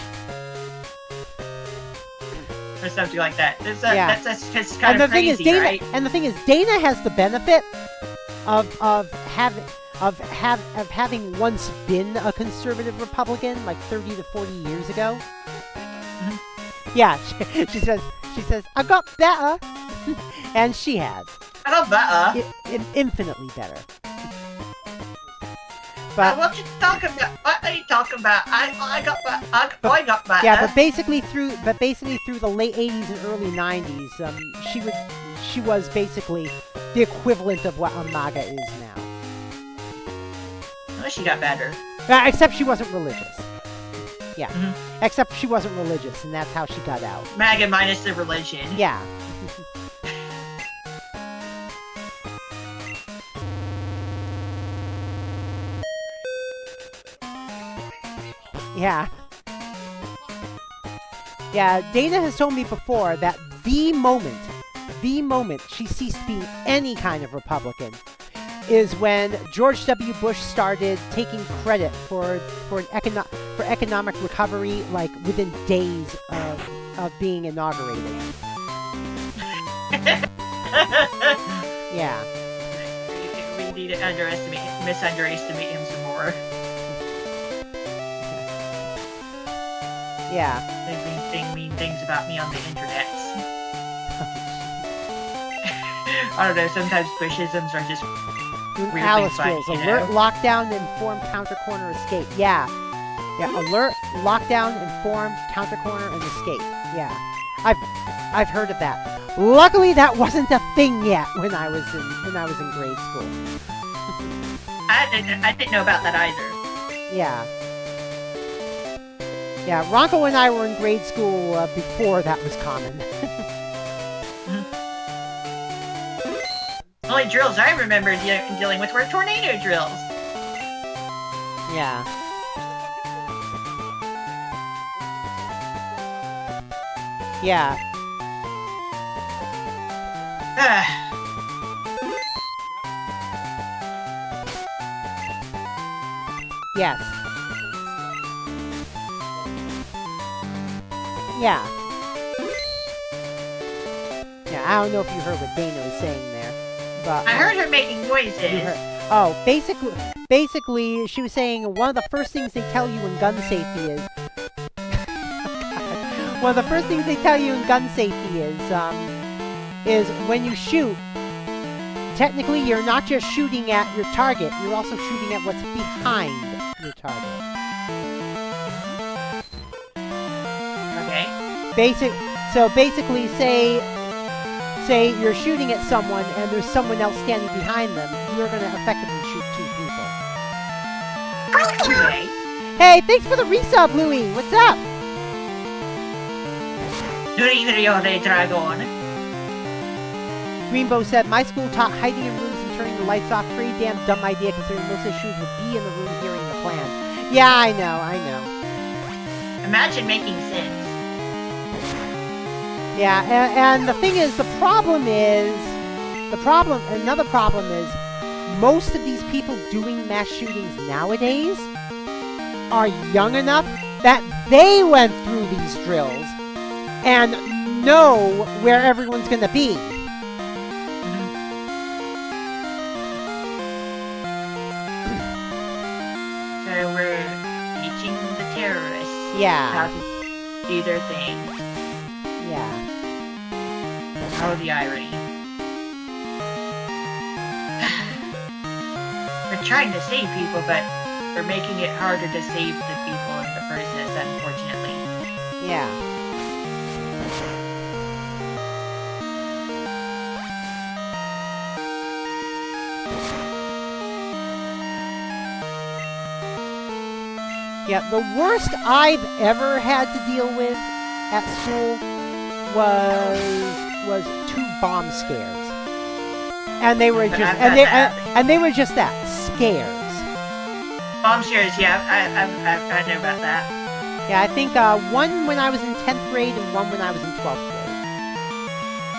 Or something like that. Yeah. That's kind And the of thing is, crazy, Dana, right? and the thing is, Dana has the benefit of having once been a conservative Republican, like 30 to 40 years ago. Mhm. Yeah, she says, I got better, and she has I don't better. infinitely better. But What you talking about? What are you talking about? I got better. I got better. yeah, but basically through the late 80s and early 90s, she was basically the equivalent of what a MAGA is now. Well, she got better. Except she wasn't religious. Yeah. Mhm. Except she wasn't religious, and that's how she got out. MAGA minus the religion. Yeah. Yeah. Yeah, Dana has told me before that the moment she ceased being any kind of Republican is when George W. Bush started taking credit for economic recovery, like within days of being inaugurated. Yeah. We need to misunderestimate him some more. Yeah. They mean things about me on the internet. I don't know, sometimes Bushisms are just weirdly Alice funny, rules. you Alert, know? lockdown, inform, counter, corner, escape. Yeah. Yeah, alert, lockdown, inform, counter, corner, and escape. Yeah. I've heard of that. Luckily that wasn't a thing yet when I was in grade school. I didn't know about that either. Yeah. Yeah, Ronko and I were in grade school before that was common. Only drills I remember dealing with were tornado drills. Yeah. Yeah. Yes. Yeah. Yeah, I don't know if you heard what Dana was saying there, but I heard her making noises. you heard. Oh, basically, she was saying one of the first things they tell you in gun safety is. One of the first things they tell you in gun safety is when you shoot. Technically, you're not just shooting at your target; you're also shooting at what's behind your target. Okay. So basically, say you're shooting at someone and there's someone else standing behind them, you're going to effectively shoot two people. Okay. Hey, thanks for the resub, Louie. What's up? Duririo de Dragon. Greenbow said, my school taught hiding in rooms and turning the lights off. Pretty damn dumb idea considering most of the shoes would be in the room hearing the plan. Yeah, I know. Imagine making sense. Yeah, and the thing is, another problem is, most of these people doing mass shootings nowadays are young enough that they went through these drills and know where everyone's gonna be. So we're teaching the terrorists how to do their thing. Yeah. Oh, the irony. We're trying to save people, but we're making it harder to save the people in the process, unfortunately. Yeah. Yeah, the worst I've ever had to deal with at school was 2 bomb scares. And they were just and they were just that, scares. Bomb scares, yeah, I know about that. Yeah, I think one when I was in 10th grade and one when I was in 12th grade.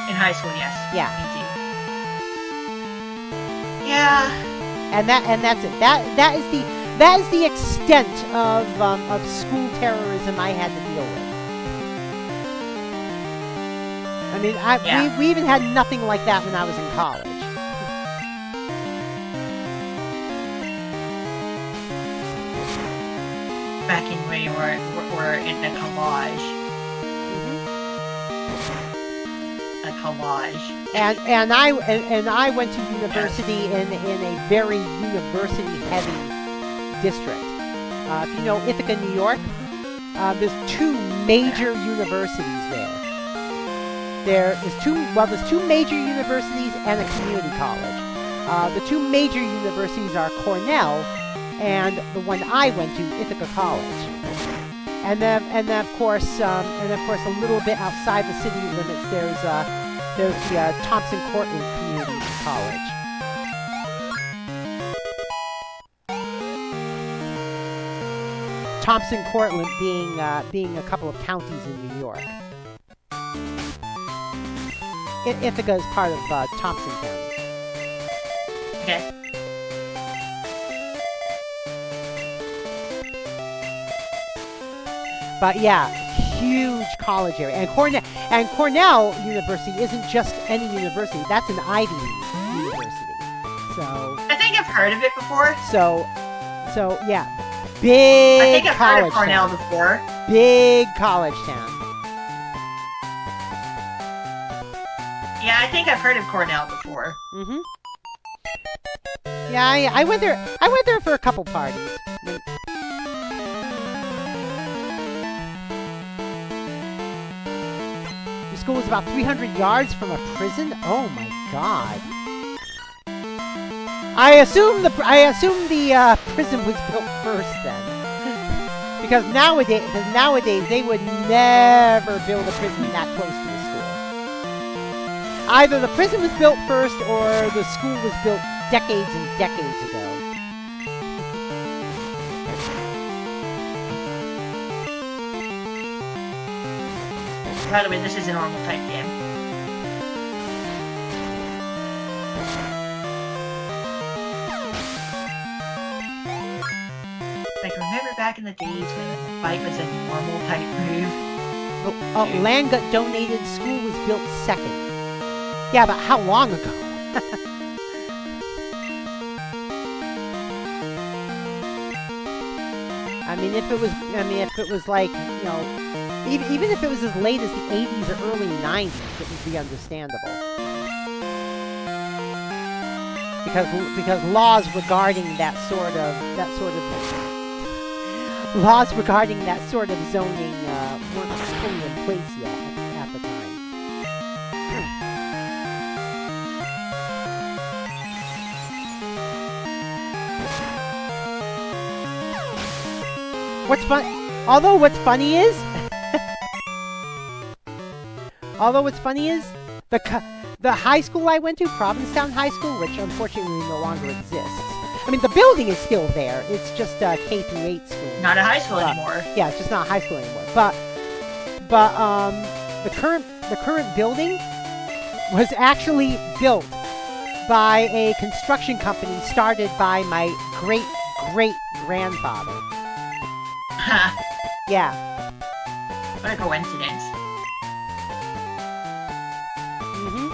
In high school, yes. Yeah. Me too. Yeah. And that's it. That is the extent of school terrorism I had to deal with. I mean, we even had nothing like that when I was in college. Back in when you were in the collage. A collage. And I went to university in a very university-heavy district. If you know Ithaca, New York, there's 2 major universities there. There's 2 major universities and a community college. The 2 major universities are Cornell and the one I went to, Ithaca College. And then of course a little bit outside the city limits, there's the Thompson Cortland Community College. Thompson Cortland being a couple of counties in New York. Ithaca is part of Thompson County. Okay. But yeah, huge college area. And Cornell University isn't just any university. That's an Ivy League university. So I think I've heard of it before. So yeah, big. I think I've heard of Cornell town. before. Big college town. Yeah, I think I've heard of Cornell before. Mm-hmm. Yeah, I went there. I went there for a couple parties. The school was about 300 yards from a prison. Oh my God! I assume the prison was built first then, because nowadays they would never build a prison that close to the school. Either the prison was built first or the school was built decades and decades ago. By the way, this is a normal type game. Like, remember back in the days when the fight was a normal type move? Land got donated, school was built second. Yeah, but how long ago? I mean, if it was like, you know, even if it was as late as the 80s or early 90s, it would be understandable. Because laws regarding that sort of zoning weren't fully in place yet at the time. what's funny is Although what's funny is the high school I went to, Provincetown High School, which unfortunately no longer exists. I mean, the building is still there. It's just a K through 8 school. Not a high school anymore. Yeah, it's just not a high school anymore. But the current building was actually built by a construction company started by my great grandfather. Huh. Yeah. What a coincidence. Mm-hmm.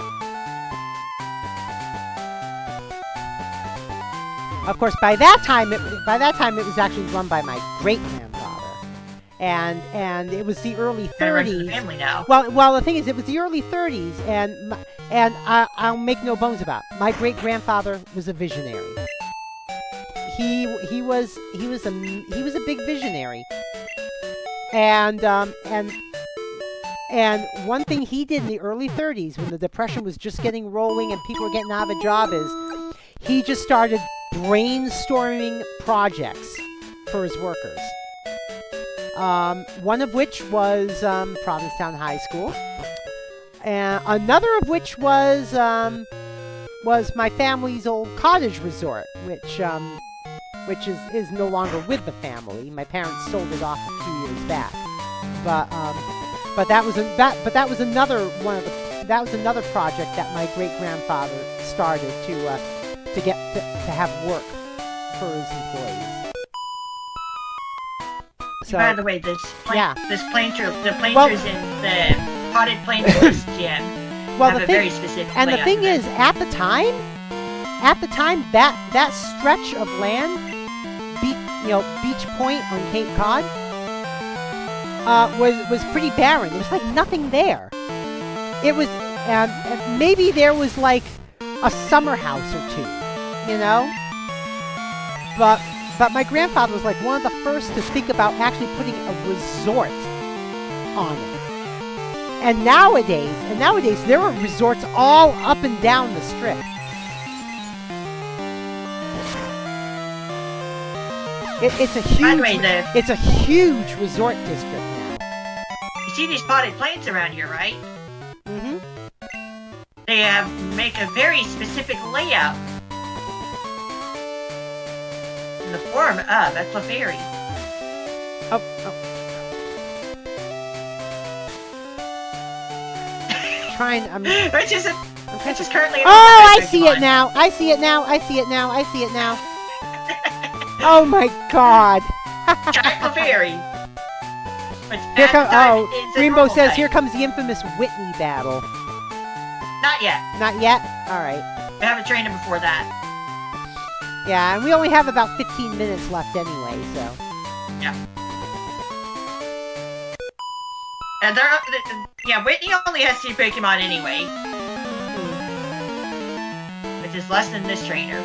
Of course, by that time it was actually run by my great grandfather, and it was the early 30s. The family now. Well, the thing is, it was the early 30s, and I'll make no bones about it. My great grandfather was a visionary. He was a big visionary, and one thing he did in the early 30s when the Depression was just getting rolling and people were getting out of a job is he just started brainstorming projects for his workers. One of which was Provincetown High School, and another of which was my family's old cottage resort, which is no longer with the family. My parents sold it off a few years back, but that was another project that my great grandfather started to have work for his employees. So, by the way, this painter in the potted planters gym have a very specific and the layout thing of it. is, at the time, that stretch of land, Beach Point on Cape Cod, was pretty barren. There was like nothing there. It was, maybe there was like a summer house or two, But my grandfather was like one of the first to think about actually putting a resort on it. And nowadays there are resorts all up and down the strip. It's a huge. By the way, it's a huge resort district now. You see these potted plants around here, right? Mm-hmm. They make a very specific layout in the form of a clefairy. Oh. Which is currently. Oh, I see it now. I see it now. Oh my God. Giant clefairy. Here comes. Oh, Rainbow says, "Here comes the infamous Whitney battle." Not yet. Not yet. All right. I haven't trained him before that. Yeah, and we only have about 15 minutes left anyway, so. Yeah. And Whitney only has 2 Pokemon anyway. Which is less than this trainer.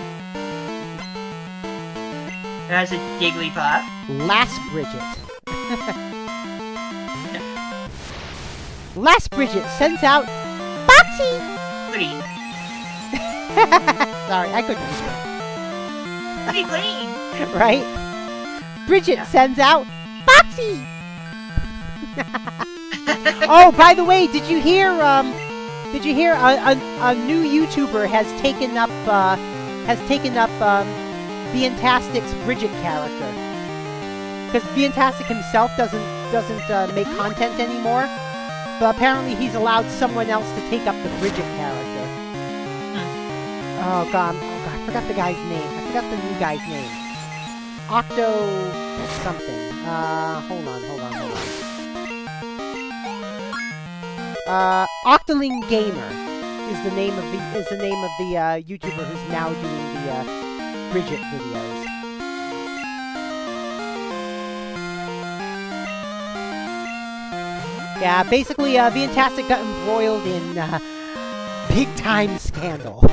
It has a Jigglypuff. Last Bridget. Last Bridget sends out Boxy! Pretty. Sorry, I couldn't read Pretty clean. it. Right? Bridget sends out Boxy! Oh, by the way, did you hear a new YouTuber has taken up Viantastic's Bridget character? Because Viantastic himself doesn't make content anymore, but apparently he's allowed someone else to take up the Bridget character. Oh god, I forgot the guy's name. I forgot the new guy's name. Octo something. Hold on. Octoling Gamer is the name of the YouTuber who's now doing the Bridget videos. Yeah, basically, Viantastic got embroiled in big-time scandal.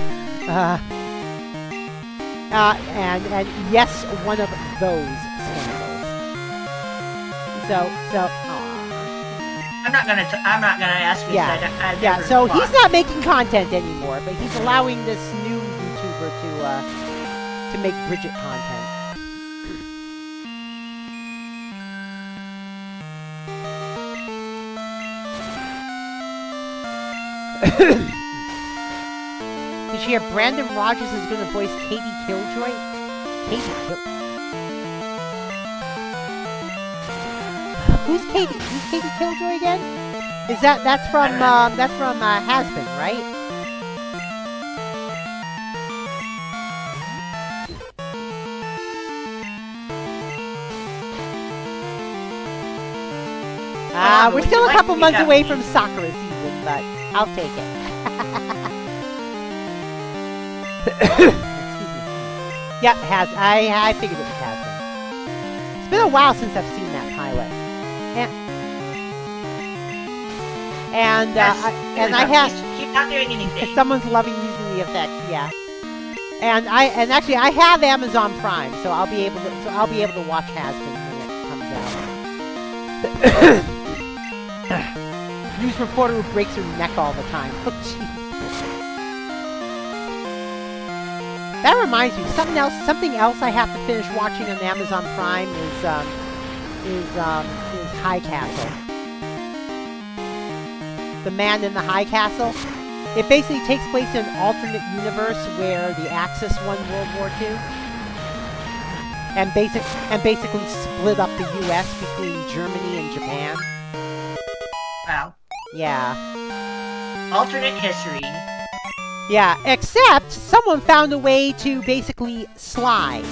And yes, one of those scandals. So, I'm not gonna ask you. Yeah. So he's not making content anymore, but he's allowing this new YouTuber to make Bridget content. Did you hear Brandon Rogers is going to voice Katie Killjoy? Who's Katie Killjoy again? Is that's from Has-Been, right? We're still a couple months away from Sakura season, but I'll take it. Excuse me. Yep, I figured it was Has-Been. It's been a while since I've seen that pilot. I have. Keep not doing anything. Someone's loving using the effects, yeah. And actually I have Amazon Prime, so I'll be able to watch Has-Been when it comes out. News reporter who breaks her neck all the time. Oh, jeez. That reminds me, something else I have to finish watching on Amazon Prime is High Castle. The Man in the High Castle. It basically takes place in an alternate universe where the Axis won World War II. And basically split up the US between Germany and Japan. Wow. Yeah. Alternate history. Yeah, except someone found a way to basically slide.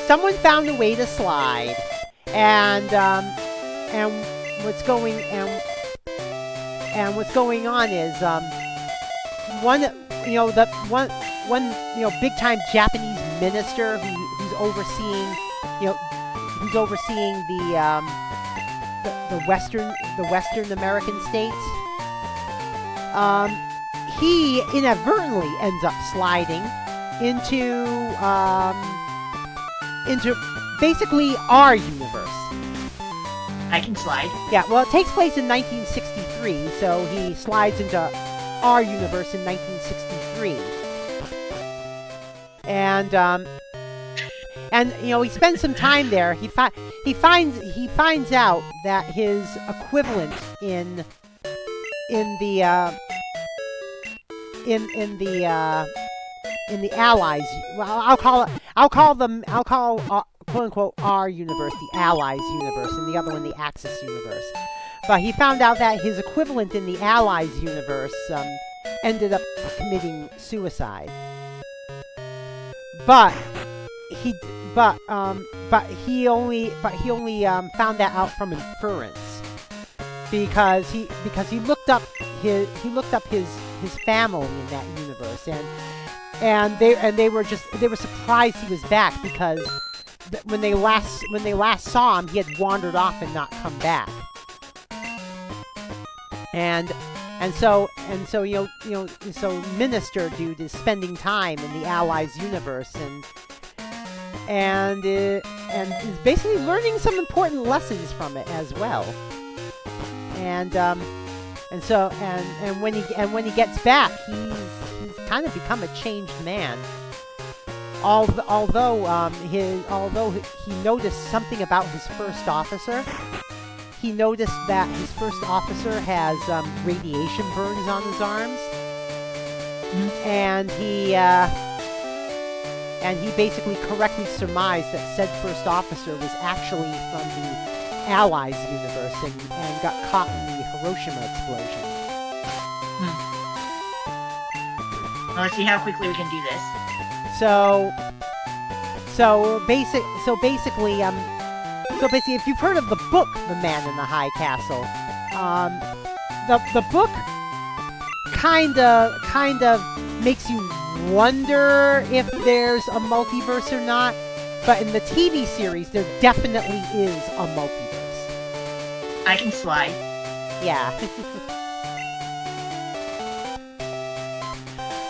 Someone found a way to slide, and what's going on is one big time Japanese minister who's overseeing the Western American states. He inadvertently ends up sliding into basically our universe. I can slide. Yeah, well, it takes place in 1963, so he slides into our universe in 1963. And he spends some time there. He finds out that his equivalent in the Allies. Well, I'll call quote unquote our universe the Allies universe, and the other one the Axis universe. But he found out that his equivalent in the Allies universe ended up committing suicide. But he only found that out from inference, because he looked up his family in that universe, and they were surprised he was back, because when they last saw him, he had wandered off and not come back. So Minister Dude is spending time in the Allies universe and is basically learning some important lessons from it as well. And when he gets back, he's kind of become a changed man. Although he noticed something about his first officer. He noticed that his first officer has radiation burns on his arms, and he basically correctly surmised that said first officer was actually from the Allies universe and got caught in the Hiroshima explosion. Well, let's see how quickly we can do this. So basically, if you've heard of the book The Man in the High Castle, the book kind of makes you wonder if there's a multiverse or not, but in the TV series there definitely is a multiverse. I can slide. Yeah.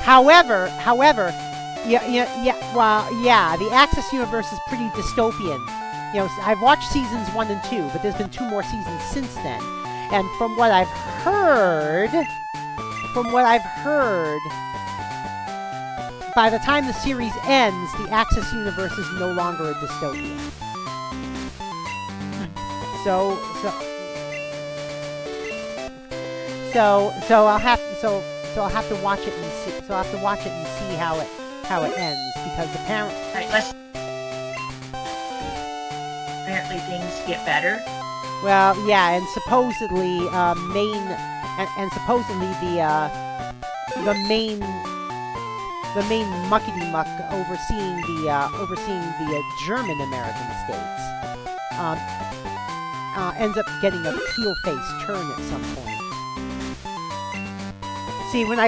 However, the Axis universe is pretty dystopian. I've watched seasons 1 and 2, but there's been 2 more seasons since then. And from what I've heard, by the time the series ends, the Axis universe is no longer a dystopia. so I'll have to watch it and see. So I'll have to watch it and see how it ends, because apparently. Alright, apparently things get better. Well, yeah, and supposedly supposedly the main muckety muck overseeing the German American states ends up getting a heel face turn at some point. See, when I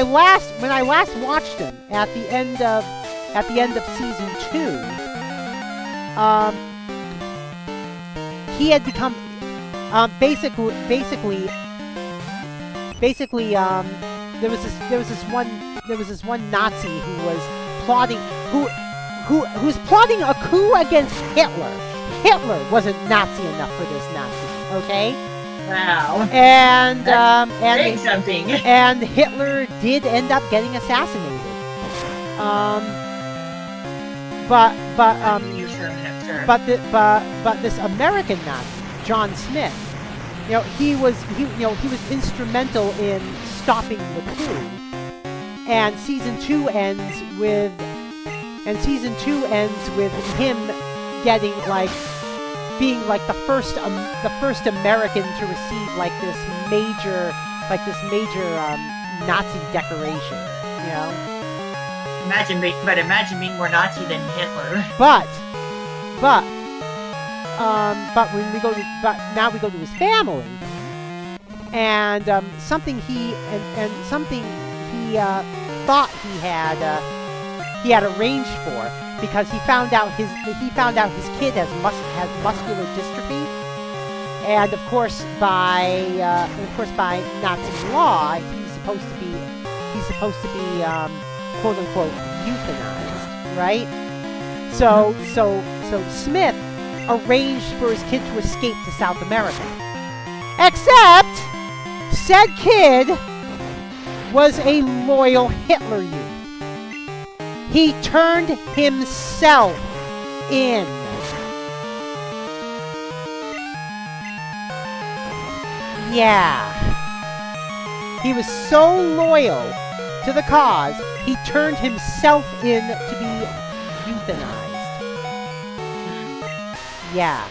last watched him at the end of season 2, he had become basically there was this one Nazi who was plotting who's plotting a coup against Hitler. Hitler wasn't Nazi enough for this Nazi, okay? Wow. And saying something. And Hitler did end up getting assassinated. But this American Nazi, John Smith, he was instrumental in stopping the coup. And season 2 ends with him getting being the first American to receive this major Nazi decoration, Imagine being more Nazi than Hitler. But now we go to his family, and something he thought he had arranged for, because he found out his kid has muscular dystrophy, and of course by Nazi law he's supposed to be quote unquote euthanized, right? So Smith arranged for his kid to escape to South America, except said kid was a loyal Hitler youth. He turned himself in. Yeah. He was so loyal to the cause, he turned himself in to be euthanized. Yeah.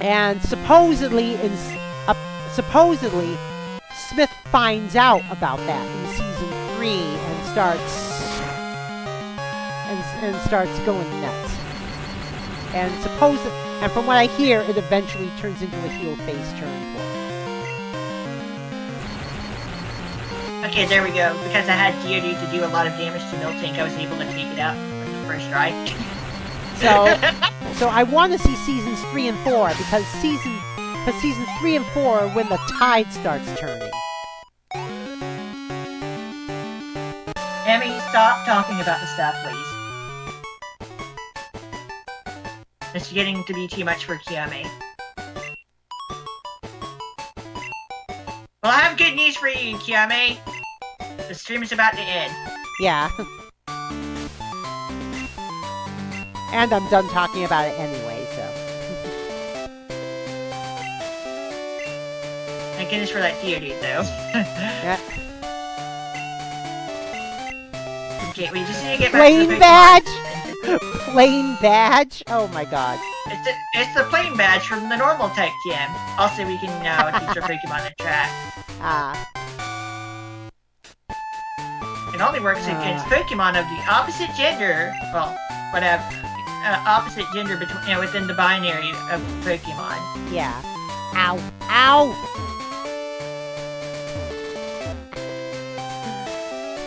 And supposedly Smith finds out about that in season 3 and starts going nuts. And from what I hear, it eventually turns into a heel face turn for him. Okay, there we go. Because I had Geode to do a lot of damage to Miltank, I was able to take it out on the first try. So I want to see seasons 3 and 4, because seasons 3 and 4 are when the tide starts turning. Emmy, stop talking about the stuff, please. It's getting to be too much for Kiyomi. Well, I have good news for you, Kiyomi. The stream is about to end. Yeah. And I'm done talking about it anyway, so. Thank goodness for that Geodude, though. Yeah. Okay, we just need to get back Plain to the badge! Plain badge? Oh my god. It's the plain badge from the normal type gym. Also, we can now teach our Pokemon to track. It only works against Pokemon of the opposite gender. Well, whatever. Opposite gender between within the binary of Pokemon. Yeah. Ow. Ow!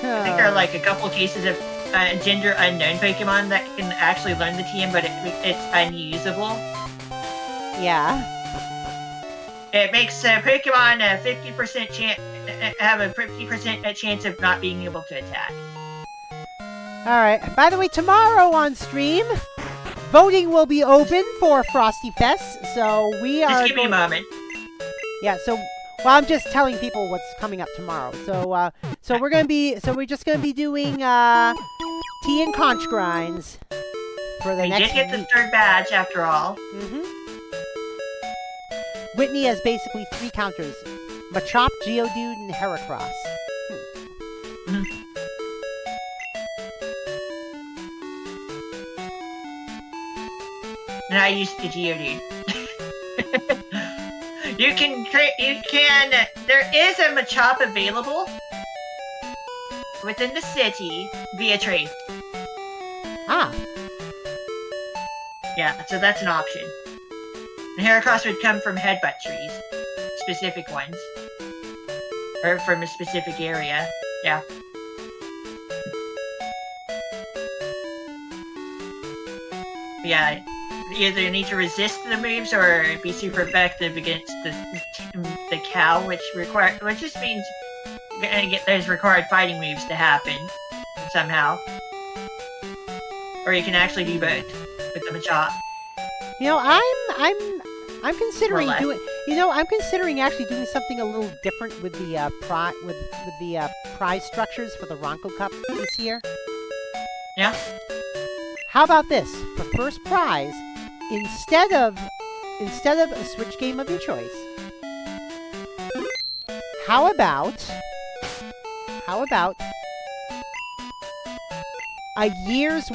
I think there are a couple of cases of gender unknown Pokemon that can actually learn the TM, but it's unusable. Yeah. It makes Pokemon a 50% have a 50% chance of not being able to attack. Alright, by the way, tomorrow on stream, voting will be open for Frosty Fest, so we are... Just give me a moment. Yeah, so... Well, I'm just telling people what's coming up tomorrow. So we're just gonna be doing, tea and conch grinds for the next week. We did get the third badge, after all. Whitney has basically 3 counters: Machop, Geodude, and Heracross. And I used the Geodude. You can, there is a Machop available within the city via trade. Ah. Yeah, so that's an option. And Heracross would come from headbutt trees. Specific ones. Or from a specific area. Yeah. Yeah, you either need to resist the moves or be super effective against the cow, which just means you're gonna get those required fighting moves to happen somehow. Or you can actually do both with the Machop. You know, I'm considering doing. You know, I'm considering actually doing something a little different with the prize structures for the Ranko Cup this year. Yeah. How about this? For first prize, instead of a Switch game of your choice, how about a year's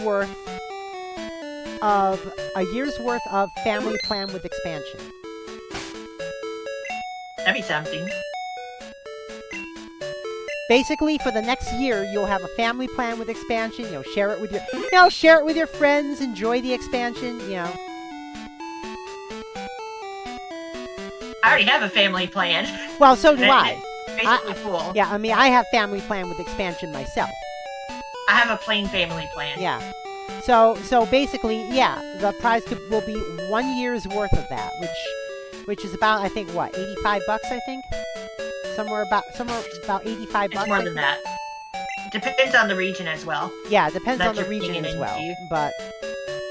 worth of Family Plan with expansion? That'd be something. Basically, for the next year, you'll have a Family Plan with expansion. You know, share it with your friends. Enjoy the expansion. You know. I already have a Family Plan. Well, so do I. Basically cool. Yeah, I mean, I have Family Plan with expansion myself. I have a plain Family Plan. Yeah. So basically, yeah, the prize will be 1 year's worth of that, which is about, I think, what, $85, I think. Somewhere about $85. It's more than that. Depends on the region as well. Yeah, it depends on the region as well. But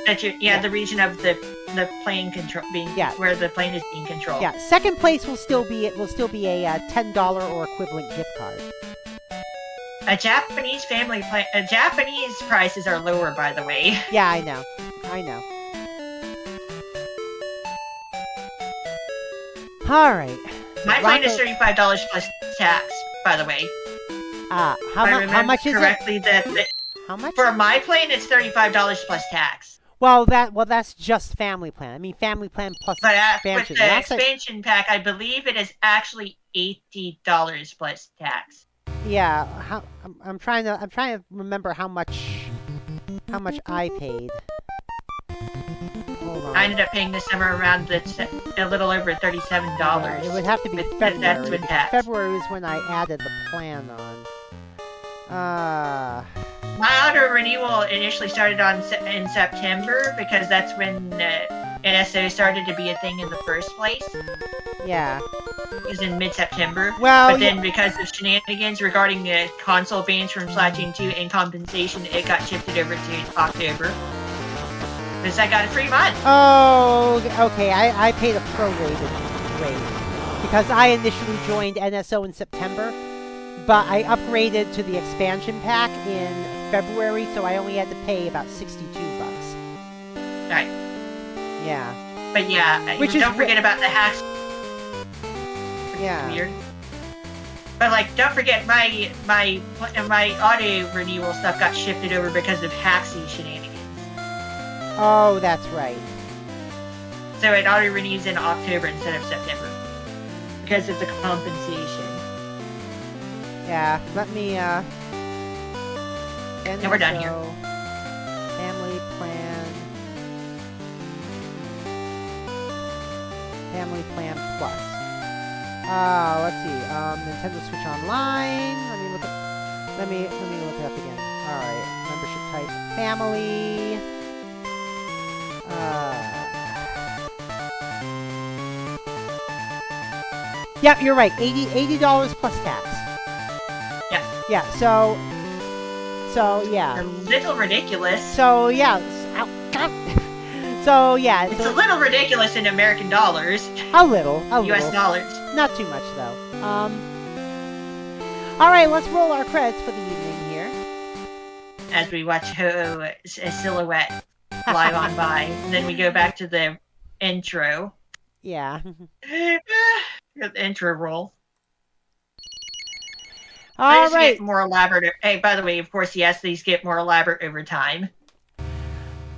the region of the plane control being where the plane is being controlled. Yeah, second place will still be a $10 or equivalent gift card. A Japanese Family Plan. Japanese prices are lower, by the way. Yeah, I know. All right. My plan is $35 plus tax, by the way. How much is correctly, it? How much? For my plane, it's $35 plus tax. Well, that's just Family Plan. I mean, Family Plan plus expansion. With the expansion pack, I believe it is actually $80 plus tax. Yeah, I'm trying to remember how much I paid. Hold on. I ended up paying this somewhere around a little over $37. Yeah, it would have to be February. That's with tax. February is when I added the plan on. My auto renewal initially started in September because that's when NSO started to be a thing in the first place. Yeah. It was in mid-September. Well, but then because of shenanigans regarding the console bans from Splatoon 2 and compensation, it got shifted over to October. Because I got a free month. Oh, okay. I paid a prorated rate because I initially joined NSO in September, but I upgraded to the expansion pack in February, so I only had to pay about $62. Right. Yeah. But yeah, don't forget about the hacks. Yeah. Weird. But like, don't forget my auto renewal stuff got shifted over because of Haxie shenanigans. Oh, that's right. So it auto renews in October instead of September because of the compensation. Yeah. Let me. And we're done here. Family Plan. Family Plan Plus. Let's see. Nintendo Switch Online. Let me look it up again. All right. Membership type family. Yep, you're right. $80 plus tax. Yeah. Yeah. So yeah. A little ridiculous. So yeah. So yeah. It's a little ridiculous in American dollars. A little. U.S. dollars. Not too much though. All right, let's roll our credits for the evening here. As we watch a silhouette fly on by, and then we go back to the intro. Yeah. The intro roll. All These right. get more elaborate. Hey, by the way, of course, yes, these get more elaborate over time.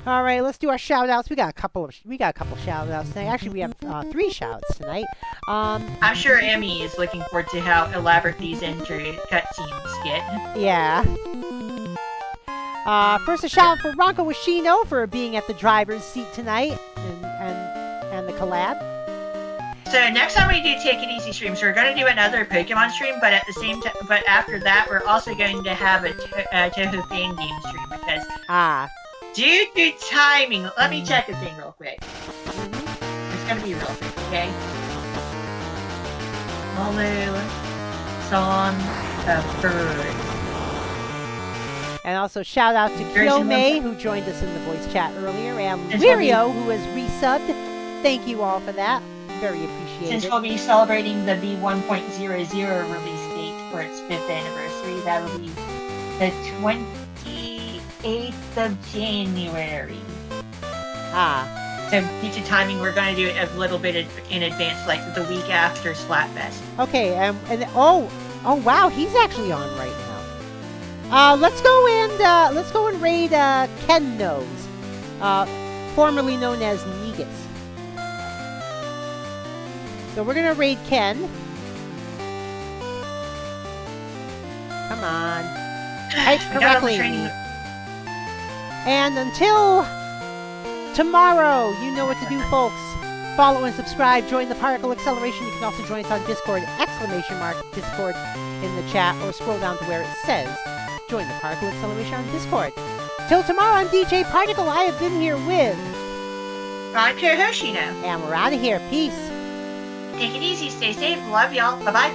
All right, let's do our shout outs. We got a couple shout outs tonight. Actually, we have 3 shout outs tonight. I'm sure Emmy is looking forward to how elaborate these intro cutscenes get. Yeah. First, a shout out for RankoHoshino for being at the driver's seat tonight and the collab. So next time we do Take It Easy streams, we're going to do another Pokemon stream, but at the same time, but after that, we're also going to have a Toho fan game stream because due to timing, let me check a thing real quick. It's going to be real quick, okay? Follow Song of Birds. And also shout out to Kyomei, who joined us in the voice chat earlier, and Lirio, who has resubbed. Thank you all for that. Very appreciated. Since we'll be celebrating the V1.00 release date for its 5th anniversary, that will be the 28th of January. So due to timing, we're going to do it a little bit in advance, like the week after Splatfest. Okay, and oh wow, he's actually on right now. Let's go and raid Ken Nose, formerly known as Negus. So we're gonna raid Ken. Come on, type correctly. And until tomorrow, you know what to do, folks. Follow and subscribe. Join the Particle Acceleration. You can also join us on Discord, !Discord in the chat, or scroll down to where it says join the Particle Acceleration on Discord. Till tomorrow, I'm DJ Particle. I have been here with RankoHoshino. And we're out of here. Peace. Take it easy. Stay safe. Love y'all. Bye-bye.